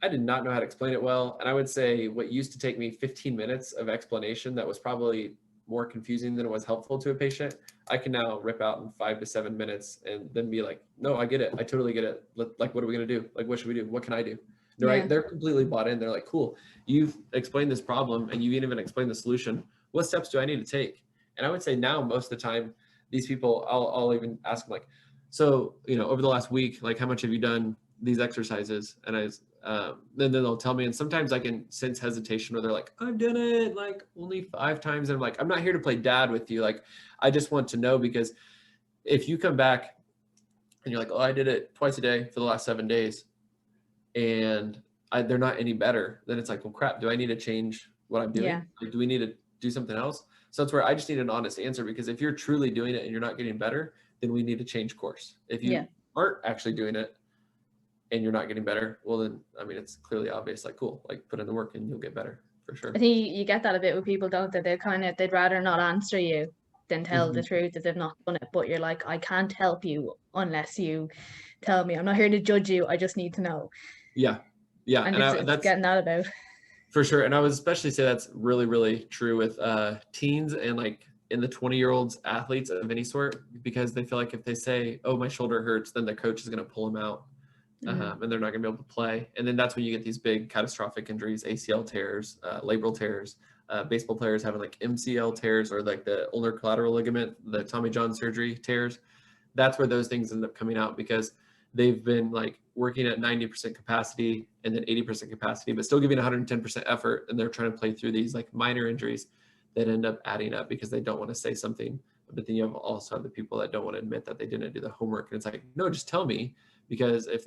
S2: I did not know how to explain it well. And I would say what used to take me 15 minutes of explanation that was probably more confusing than it was helpful to a patient, I can now rip out in 5 to 7 minutes and then be like, no, I get it. I totally get it. Like, what are we going to do? Like, what should we do? What can I do? They're completely bought in. They're like, cool, you've explained this problem and you even explained the solution. What steps do I need to take? And I would say now, most of the time, these people, I'll even ask them like, so, over the last week, like, how much have you done these exercises? And then they'll tell me, and sometimes I can sense hesitation where they're like, I've done it like only 5 times. And I'm like, I'm not here to play dad with you. Like, I just want to know, because if you come back and you're like, oh, I did it twice a day for the last 7 days and they're not any better, then it's like, well, crap, do I need to change what I'm doing? Like, do we need to do something else? So that's where I just need an honest answer, because if you're truly doing it and you're not getting better, then we need to change course. If you aren't actually doing it and you're not getting better, well then, I mean, it's clearly obvious, like, cool, like, put in the work and you'll get better, for sure.
S1: I think you get that a bit with people, don't they? They'd rather not answer you than tell the truth that they've not done it. But you're like, I can't help you unless you tell me. I'm not here to judge you. I just need to know.
S2: Yeah.
S1: And it's getting that about.
S2: For sure. And I would especially say that's really, really true with teens and like in the 20-year-olds, athletes of any sort, because they feel like if they say, oh, my shoulder hurts, then the coach is going to pull them out and they're not going to be able to play. And then that's when you get these big catastrophic injuries, ACL tears, labral tears, baseball players having like MCL tears, or like the ulnar collateral ligament, the Tommy John surgery tears. That's where those things end up coming out, because they've been like working at 90% capacity and then 80% capacity, but still giving 110% effort. And they're trying to play through these like minor injuries that end up adding up because they don't want to say something. But then you have also the people that don't want to admit that they didn't do the homework. And it's like, no, just tell me, because if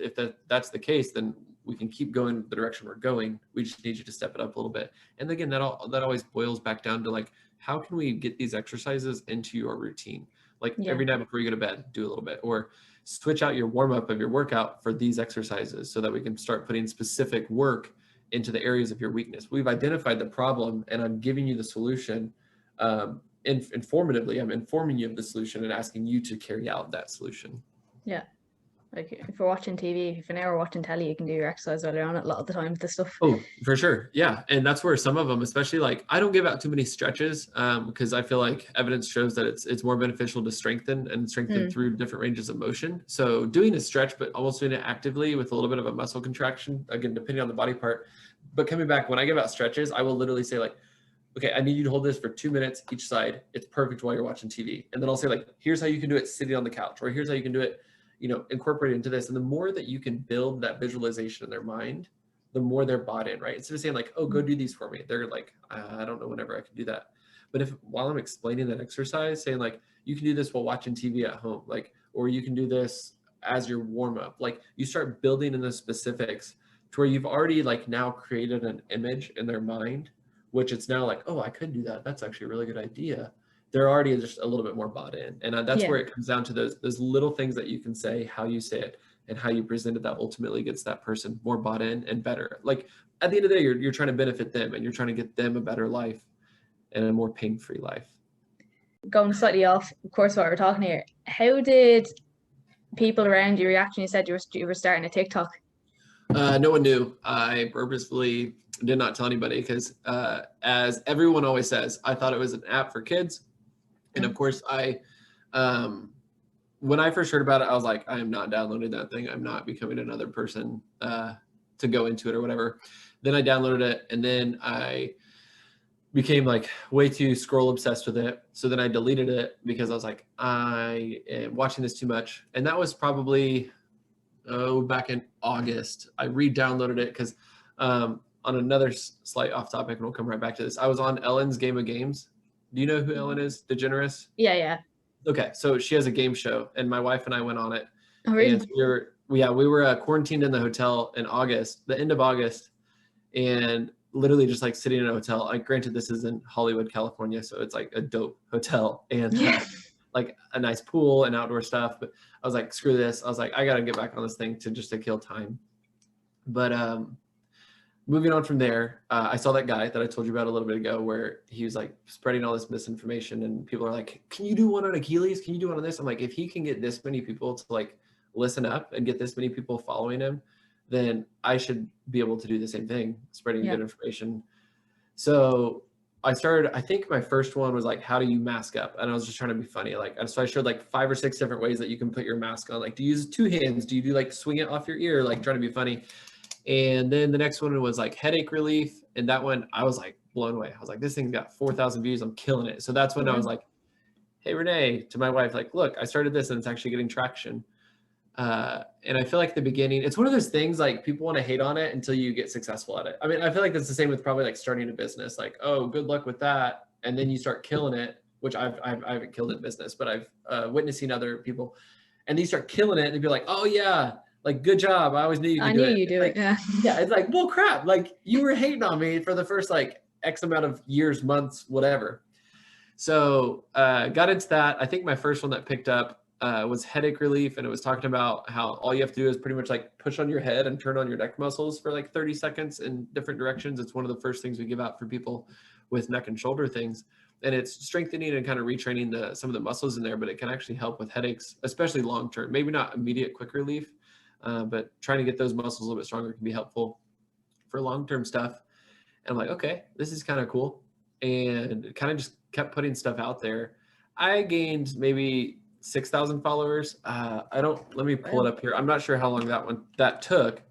S2: that's the case, then we can keep going the direction we're going. We just need you to step it up a little bit. And again, that always boils back down to like, how can we get these exercises into your routine? Like
S1: Yeah.
S2: every night before you go to bed, do a little bit, or switch out your warm up of your workout for these exercises so that we can start putting specific work into the areas of your weakness. We've identified the problem and I'm giving you the solution. Informatively, I'm informing you of the solution and asking you to carry out that solution.
S1: Yeah. Like if you're watching TV, if you're an hour watching telly, you can do your exercise while you're on it a lot of the time with this stuff.
S2: Oh, for sure. Yeah. And that's where some of them, especially like I don't give out too many stretches because I feel like evidence shows that it's more beneficial to strengthen through different ranges of motion. So doing a stretch, but almost doing it actively with a little bit of a muscle contraction, again, depending on the body part. But coming back, when I give out stretches, I will literally say like, okay, I need you to hold this for 2 minutes each side. It's perfect while you're watching TV. And then I'll say like, here's how you can do it sitting on the couch, or here's how you can do it, incorporate into this. And the more that you can build that visualization in their mind, the more they're bought in, right? Instead of saying like, oh, go do these for me. They're like, I don't know whenever I can do that. But if while I'm explaining that exercise, saying like, you can do this while watching TV at home, like, or you can do this as your warm up, like you start building in the specifics to where you've already like now created an image in their mind, which it's now like, oh, I could do that. That's actually a really good idea. They're already just a little bit more bought in. And that's where it comes down to those little things that you can say, how you say it, and how you present it that ultimately gets that person more bought in and better. Like at the end of the day, you're trying to benefit them and you're trying to get them a better life and a more pain-free life.
S1: Going slightly off, of course, what we're talking here, how did people around you react when you said you were starting a TikTok?
S2: No one knew. I purposefully did not tell anybody because as everyone always says, I thought it was an app for kids. And of course, when I first heard about it, I was like, I am not downloading that thing. I'm not becoming another person to go into it or whatever. Then I downloaded it and then I became like way too scroll obsessed with it. So then I deleted it because I was like, I am watching this too much. And that was probably, back in August. I re-downloaded it because on another slight off topic, and we'll come right back to this. I was on Ellen's Game of Games. Do you know who Ellen is? DeGeneres?
S1: Yeah.
S2: Okay, so she has a game show, and my wife and I went on it.
S1: Oh, really?
S2: And we were quarantined in the hotel in August, the end of August, and literally just like sitting in a hotel. Like, granted, this is in Hollywood, California, so it's like a dope hotel and like a nice pool and outdoor stuff. But I was like, screw this. I was like, I got to get back on this thing to kill time. But moving on from there, I saw that guy that I told you about a little bit ago where he was like spreading all this misinformation and people are like, can you do one on Achilles? Can you do one on this? I'm like, if he can get this many people to like listen up and get this many people following him, then I should be able to do the same thing, spreading good information. So I started, I think my first one was like, how do you mask up? And I was just trying to be funny. So I showed like 5 or 6 different ways that you can put your mask on. Like, do you use 2 hands? Do you do like swing it off your ear? Like trying to be funny. And then the next one was like headache relief. And that one, I was like blown away. I was like, this thing's got 4,000 views. I'm killing it. So that's when I was like, hey, Renee, to my wife, like, look, I started this and it's actually getting traction. And I feel like the beginning, it's one of those things like people want to hate on it until you get successful at it. I mean, I feel like that's the same with probably like starting a business, like, oh, good luck with that. And then you start killing it, which I haven't killed it in business, but I've witnessing other people and they start killing it and they'd be like, oh yeah, like, good job. I always knew you could do it. I knew you do it. Yeah. Yeah. It's like, well, crap. Like you were hating on me for the first like X amount of years, months, whatever. So got into that. I think my first one that picked up was headache relief. And it was talking about how all you have to do is pretty much like push on your head and turn on your neck muscles for like 30 seconds in different directions. It's one of the first things we give out for people with neck and shoulder things. And it's strengthening and kind of retraining some of the muscles in there, but it can actually help with headaches, especially long-term, maybe not immediate quick relief. But trying to get those muscles a little bit stronger can be helpful for long-term stuff. And I'm like, okay, this is kind of cool. And kind of just kept putting stuff out there. I gained maybe 6,000 followers. Let me pull it up here. I'm not sure how long that took,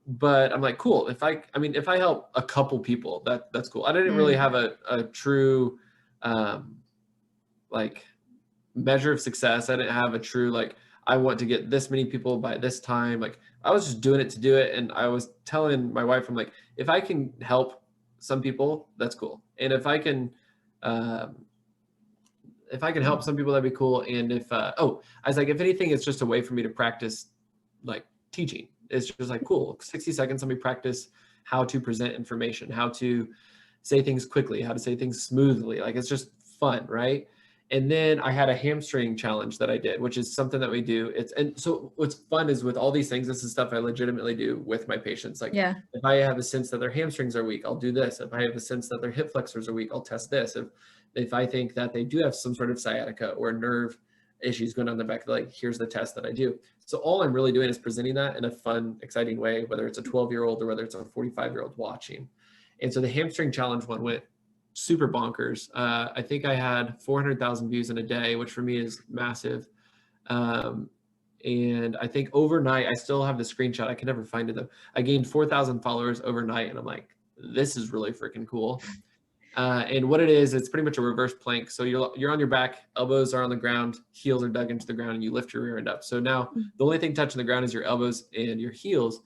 S2: but I'm like, cool. If I help a couple people, that's cool. I didn't really have a true, like measure of success. I didn't have a true, like, I want to get this many people by this time. Like I was just doing it to do it. And I was telling my wife, I'm like, if I can help some people, that's cool. And if I can help some people, that'd be cool. And I was like, if anything, it's just a way for me to practice like teaching. It's just like, cool, 60 seconds. Let me practice how to present information, how to say things quickly, how to say things smoothly. Like, it's just fun. Right. And then I had a hamstring challenge that I did, which is something that we do. And so what's fun is with all these things, this is stuff I legitimately do with my patients. Like if I have a sense that their hamstrings are weak, I'll do this. If I have a sense that their hip flexors are weak, I'll test this. If I think that they do have some sort of sciatica or nerve issues going on the back, like here's the test that I do. So all I'm really doing is presenting that in a fun, exciting way, whether it's a 12-year-old or whether it's a 45-year-old watching. And so the hamstring challenge one went super bonkers. I think I had 400,000 views in a day, which for me is massive. And I think overnight, I still have the screenshot. I can never find it though. I gained 4,000 followers overnight, and I'm like, this is really freaking cool. And what it is, it's pretty much a reverse plank. So you're on your back, elbows are on the ground, heels are dug into the ground, and you lift your rear end up. So now the only thing touching the ground is your elbows and your heels.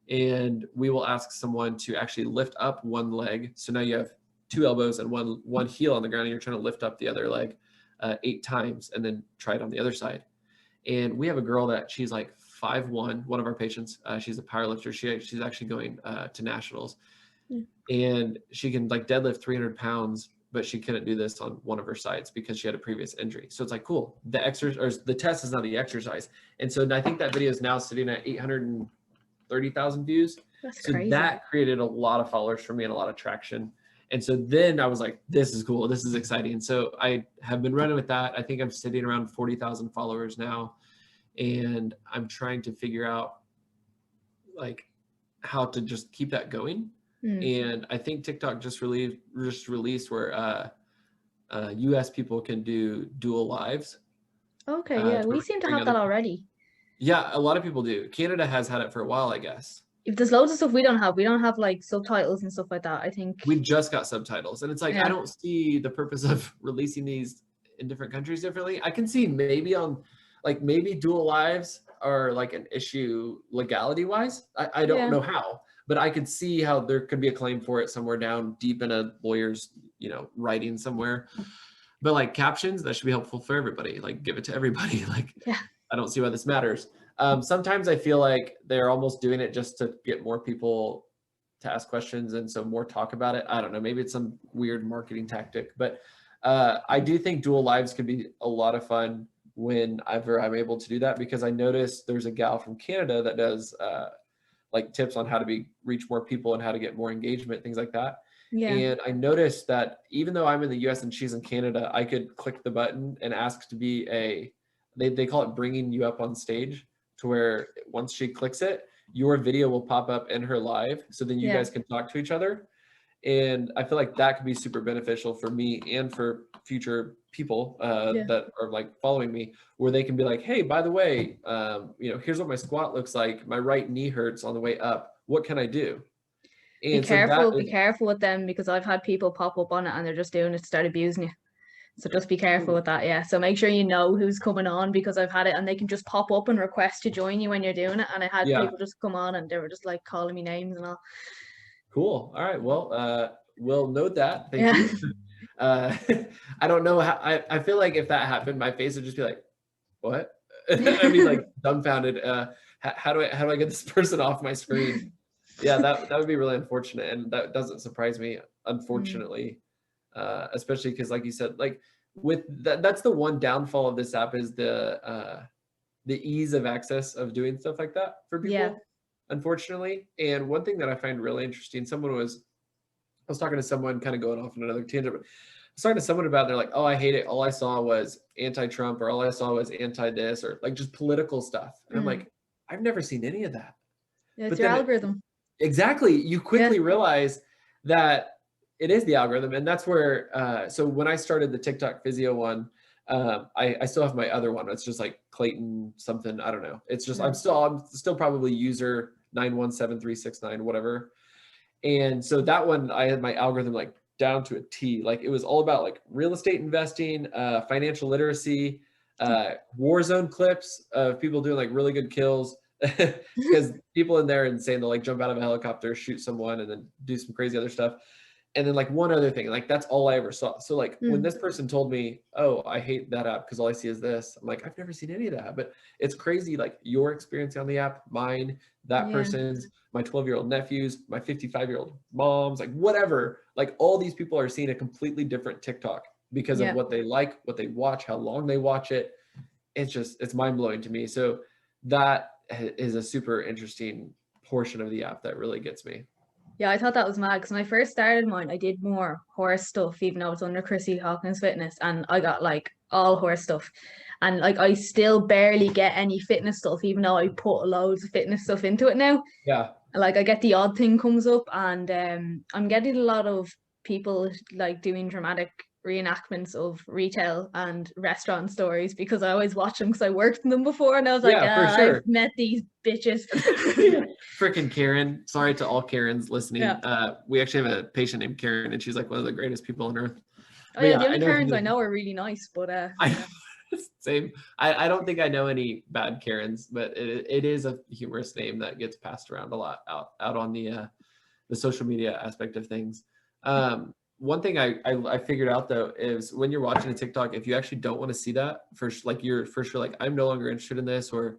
S2: And we will ask someone to actually lift up one leg. So now you have 2 elbows and one heel on the ground, and you're trying to lift up the other leg 8 times, and then try it on the other side. And we have a girl that she's like 5'1", one of our patients. She's a powerlifter. She's actually going to nationals, and she can like deadlift 300 pounds, but she couldn't do this on one of her sides because she had a previous injury. So it's like, cool. The exercise, or the test is not the exercise. And so I think that video is now sitting at 830,000 views.
S1: That's
S2: so
S1: crazy.
S2: That created a lot of followers for me and a lot of traction. And so then I was like, this is cool. This is exciting. And so I have been running with that. I think I'm sitting around 40,000 followers now. And I'm trying to figure out like how to just keep that going. And I think TikTok just released where US people can do dual lives.
S1: Okay, yeah, we seem to have that already.
S2: Yeah, a lot of people do. Canada has had it for a while, I guess.
S1: If there's loads of stuff we don't have like subtitles and stuff like that, I think.
S2: We just got subtitles, and it's like, I don't see the purpose of releasing these in different countries differently. I can see maybe maybe dual lives are like an issue legality wise. I don't know how, but I could see how there could be a claim for it somewhere down deep in a lawyer's, writing somewhere. But like captions, that should be helpful for everybody. Like give it to everybody. Like, I don't see why this matters. Sometimes I feel like they're almost doing it just to get more people to ask questions, and so more talk about it. I don't know. Maybe it's some weird marketing tactic, but I do think dual lives could be a lot of fun whenever I'm able to do that, because I noticed there's a gal from Canada that does like tips on how to reach more people and how to get more engagement, things like that. And I noticed that even though I'm in the US and she's in Canada, I could click the button and ask to be they call it bringing you up on stage, to where once she clicks it, your video will pop up in her live. So then you guys can talk to each other. And I feel like that could be super beneficial for me and for future people that are like following me, where they can be like, hey, by the way, here's what my squat looks like. My right knee hurts on the way up. What can I do? And
S1: be careful with them, because I've had people pop up on it and they're just doing it to start abusing you. So just be careful with that. Yeah. So make sure you know who's coming on, because I've had it and they can just pop up and request to join you when you're doing it. And I had people just come on and they were just like calling me names and all.
S2: Cool. All right. Well, we'll note that. Thank you. I don't know how, I feel like if that happened, my face would just be like, what? I mean, like dumbfounded. How do I get this person off my screen? Yeah, that would be really unfortunate. And that doesn't surprise me, unfortunately. Especially because, like you said, like with that's the one downfall of this app, is the ease of access of doing stuff like that for people, unfortunately. And one thing that I find really interesting, I was talking to someone, kind of going off on another tangent, but I was talking to someone about, they're like, oh, I hate it. All I saw was anti-Trump, or all I saw was anti-this, or like just political stuff. And I'm like, I've never seen any of that.
S1: Yeah, it's your algorithm.
S2: Exactly. You quickly realize that it is the algorithm. And that's where, so when I started the TikTok Physio one, I still have my other one. It's just like Clayton something. I don't know. It's just, I'm still probably user 917369, whatever. And so that one, I had my algorithm like down to a T. Like it was all about like real estate investing, financial literacy, war zone clips of people doing like really good kills. Because people in there and saying they'll like jump out of a helicopter, shoot someone, and then do some crazy other stuff. And then like one other thing, like that's all I ever saw. So like when this person told me, oh, I hate that app because all I see is this, I'm like, I've never seen any of that. But it's crazy, like your experience on the app, mine, that person's, my 12-year-old nephews, my 55-year-old moms, like whatever, like all these people are seeing a completely different TikTok because of what they like, what they watch, how long they watch it. It's mind-blowing to me. So that is a super interesting portion of the app that really gets me.
S1: Yeah, I thought that was mad because when I first started mine, I did more horse stuff, even though it's under Chrissy Hawkins Fitness, and I got like all horse stuff. And like I still barely get any fitness stuff, even though I put loads of fitness stuff into it now.
S2: Yeah.
S1: Like I get the odd thing comes up, and I'm getting a lot of people like doing dramatic reenactments of retail and restaurant stories because I always watch them because I worked in them before, and I was like,
S2: for sure.
S1: I've met these bitches.
S2: Freaking Karen. Sorry to all Karens listening.
S1: Yeah.
S2: We actually have a patient named Karen, and she's like one of the greatest people on earth.
S1: Oh yeah, the only Karens I know are really nice, but
S2: same. I don't think I know any bad Karens, but it is a humorous name that gets passed around a lot out on the social media aspect of things. One thing I figured out though is when you're watching a TikTok, if you actually don't want to see that you're for sure like I'm no longer interested in this, or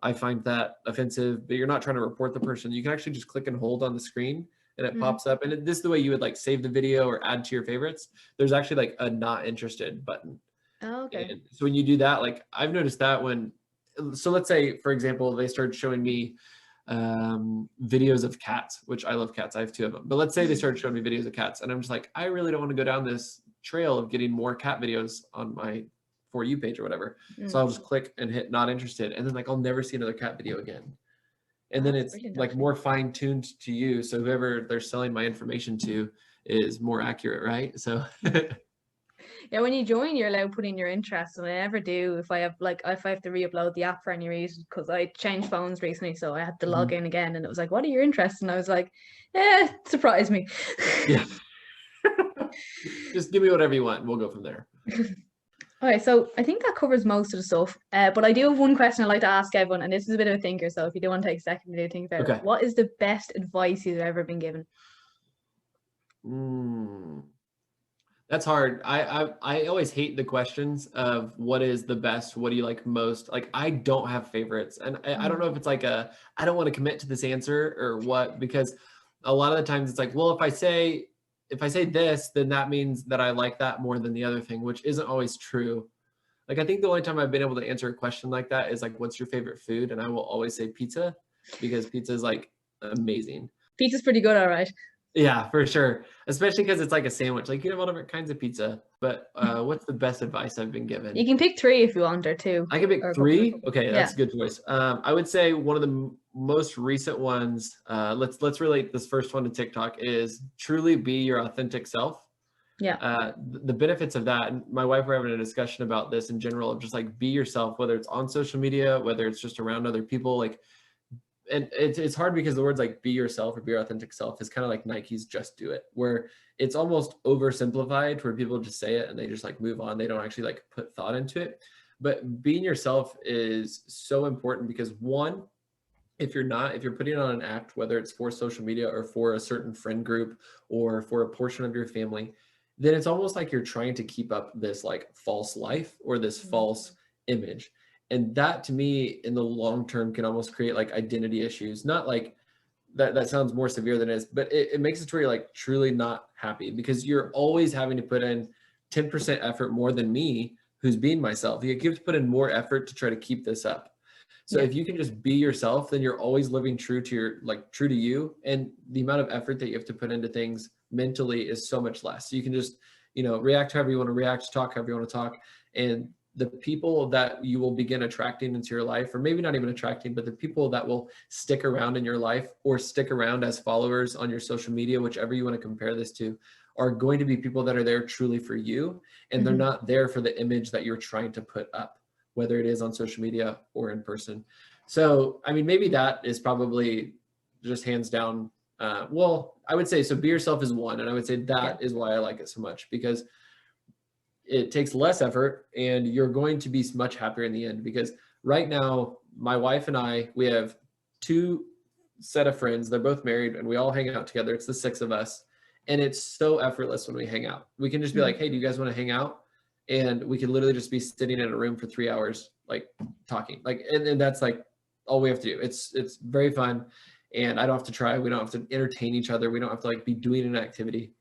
S2: I find that offensive, but you're not trying to report the person, you can actually just click and hold on the screen and it pops up. And this is the way you would like save the video or add to your favorites. There's actually like a not interested button.
S1: Oh, okay.
S2: And so when you do that, like I've noticed that so let's say, for example, they started showing me videos of cats, which I love cats. I have 2 of them, but let's say they started showing me videos of cats and I'm just like, I really don't want to go down this trail of getting more cat videos on my For You page or whatever. So I'll just click and hit not interested. And then like, I'll never see another cat video again. And then it's like more fine tuned to you. So whoever they're selling my information to is more accurate. Right. So
S1: yeah, when you join, you're allowed to put in your interests, and I never do if I have to re-upload the app for any reason, because I changed phones recently, so I had to log in again, and it was like, what are your interests? And I was like, surprise me.
S2: Yeah. Just give me whatever you want. We'll go from there.
S1: Okay, so I think that covers most of the stuff. But I do have one question I'd like to ask everyone, and this is a bit of a thinker, so if you do want to take a second to think about it. What is the best advice you've ever been given?
S2: That's hard. I always hate the questions of what is the best, what do you like most? Like I don't have favorites, and I don't know if it's like I don't want to commit to this answer or what, because a lot of the times it's like, well, if I say this, then that means that I like that more than the other thing, which isn't always true. Like I think the only time I've been able to answer a question like that is like, what's your favorite food? And I will always say pizza, because pizza is like amazing.
S1: Pizza's pretty good, all right.
S2: Yeah, for sure. Especially because it's like a sandwich. Like you can have all different kinds of pizza. But what's the best advice I've been given?
S1: You can pick 3 if you want, or 2.
S2: I can pick 3. Okay, that's a good choice. I would say one of the most recent ones. Let's relate this first one to TikTok is truly be your authentic self.
S1: Yeah.
S2: The benefits of that. And my wife were having a discussion about this in general of just like be yourself, whether it's on social media, whether it's just around other people, like. And it's hard because the words like be yourself or be your authentic self is kind of like Nike's just do it, where it's almost oversimplified where people just say it and they just like move on. They don't actually like put thought into it. But being yourself is so important because one, if you're putting on an act, whether it's for social media or for a certain friend group or for a portion of your family, then it's almost like you're trying to keep up this like false life or this false image. And that to me in the long term can almost create like identity issues. Not like that sounds more severe than it is, but it makes it to where you're like truly not happy because you're always having to put in 10% effort more than me, who's being myself. You have to put in more effort to try to keep this up. So if you can just be yourself, then you're always living true to you. And the amount of effort that you have to put into things mentally is so much less. So you can just, react however you want to react, talk however you want to talk. And the people that you will begin attracting into your life, or maybe not even attracting, but the people that will stick around in your life or stick around as followers on your social media, whichever you want to compare this to, are going to be people that are there truly for you. And they're not there for the image that you're trying to put up, whether it is on social media or in person. So, I mean, maybe that is probably just hands down. Well, I would say, so be yourself is one. And I would say that is why I like it so much, because it takes less effort and you're going to be much happier in the end. Because right now, my wife and I, we have 2 set of friends. They're both married and we all hang out together. It's the 6 of us. And it's so effortless when we hang out. We can just be like, hey, do you guys want to hang out? And we can literally just be sitting in a room for 3 hours, like talking, like, and that's like all we have to do. It's very fun. And I don't have to try. We don't have to entertain each other. We don't have to like be doing an activity.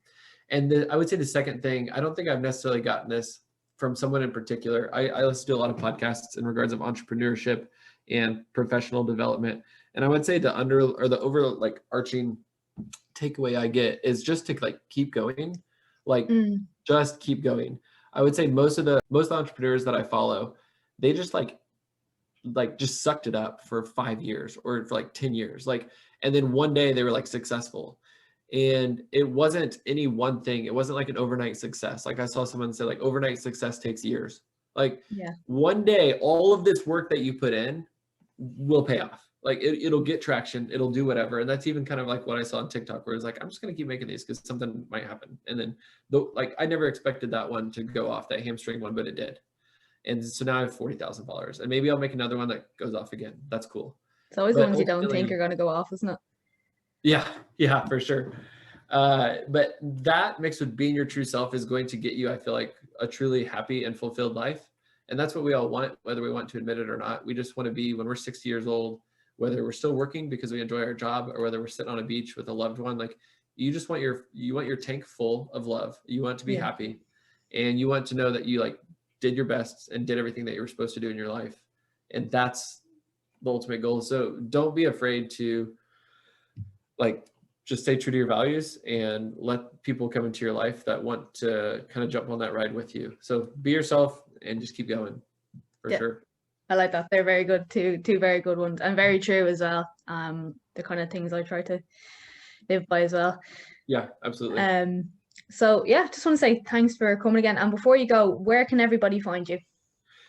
S2: And I would say the second thing, I don't think I've necessarily gotten this from someone in particular. I listen to a lot of podcasts in regards of entrepreneurship and professional development. And I would say the overarching takeaway I get is just to like keep going, just keep going. I would say most of the entrepreneurs that I follow, they just just sucked it up for 5 years or for like 10 years. And then one day they were like successful. And it wasn't any one thing. It wasn't like an overnight success. Like I saw someone say like overnight success takes years. One day, all of this work that you put in will pay off. Like it'll get traction. It'll do whatever. And that's even kind of like what I saw on TikTok, where it's like, I'm just going to keep making these because something might happen. And then I never expected that one to go off, that hamstring one, but it did. And so now I have 40,000 followers, and maybe I'll make another one that goes off again. That's cool.
S1: It's always the ones you don't think are going to go off, isn't it?
S2: Yeah, for sure. But that mixed with being your true self is going to get you, I feel like, a truly happy and fulfilled life. And that's what we all want, whether we want to admit it or not. We just want to be, when we're 60 years old, whether we're still working because we enjoy our job or whether we're sitting on a beach with a loved one, like you just want your tank full of love. You want to be happy, and you want to know that you like did your best and did everything that you were supposed to do in your life. And that's the ultimate goal. So don't be afraid to just stay true to your values and let people come into your life that want to kind of jump on that ride with you. So be yourself and just keep going for sure.
S1: I like that. They're very good. Two very good ones, and very true as well. The kind of things I try to live by as well.
S2: Yeah, absolutely.
S1: So yeah, just want to say thanks for coming again. And before you go, where can everybody find you?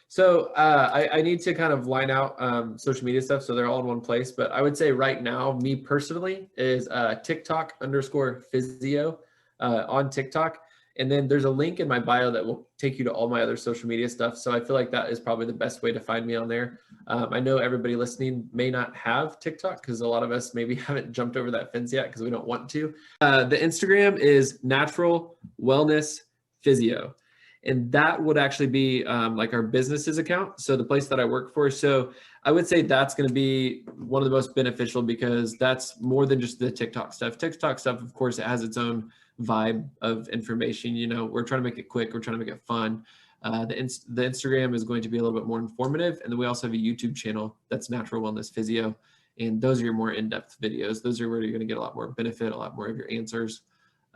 S2: So I need to kind of line out social media stuff so they're all in one place. But I would say right now, me personally, is Tick-Tock_Physio on TikTok. And then there's a link in my bio that will take you to all my other social media stuff. So I feel like that is probably the best way to find me on there. I know everybody listening may not have TikTok because a lot of us maybe haven't jumped over that fence yet because we don't want to. The Instagram is Natural Wellness Physio. And that would actually be like our business's account. So the place that I work for. So I would say that's going to be one of the most beneficial because that's more than just the TikTok stuff. TikTok stuff, of course, it has its own vibe of information. You know, we're trying to make it quick. We're trying to make it fun. The Instagram is going to be a little bit more informative. And then we also have a YouTube channel that's Natural Wellness Physio. And those are your more in-depth videos. Those are where you're going to get a lot more benefit, a lot more of your answers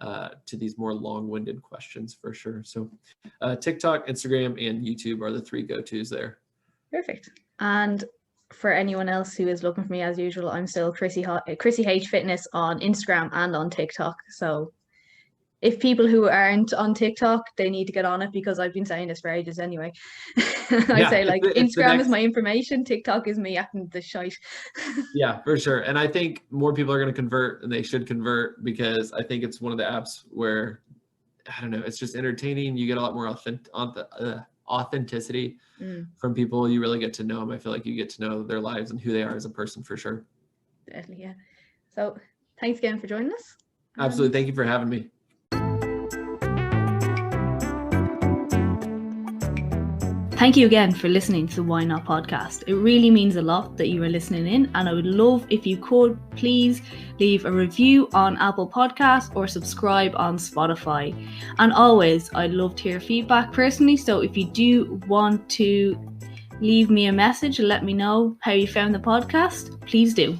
S2: to these more long-winded questions for sure. So TikTok, Instagram, and YouTube are the three go-tos there.
S1: Perfect. And for anyone else who is looking for me, as usual, I'm still Chrissy H Fitness on Instagram and on TikTok. So if people who aren't on TikTok, they need to get on it because I've been saying this for ages anyway. I say like Instagram is my information, TikTok is me acting the shite.
S2: Yeah, for sure. And I think more people are going to convert, and they should convert because I think it's one of the apps where, I don't know, it's just entertaining. You get a lot more authenticity from people. You really get to know them. I feel like you get to know their lives and who they are as a person for sure.
S1: Definitely, yeah. So thanks again for joining us.
S2: Absolutely. Thank you for having me.
S1: Thank you again for listening to the Why Not podcast. It really means a lot that you are listening in, and I would love if you could please leave a review on Apple Podcasts or subscribe on Spotify. And always, I'd love to hear feedback personally, so if you do want to leave me a message and let me know how you found the podcast, please do.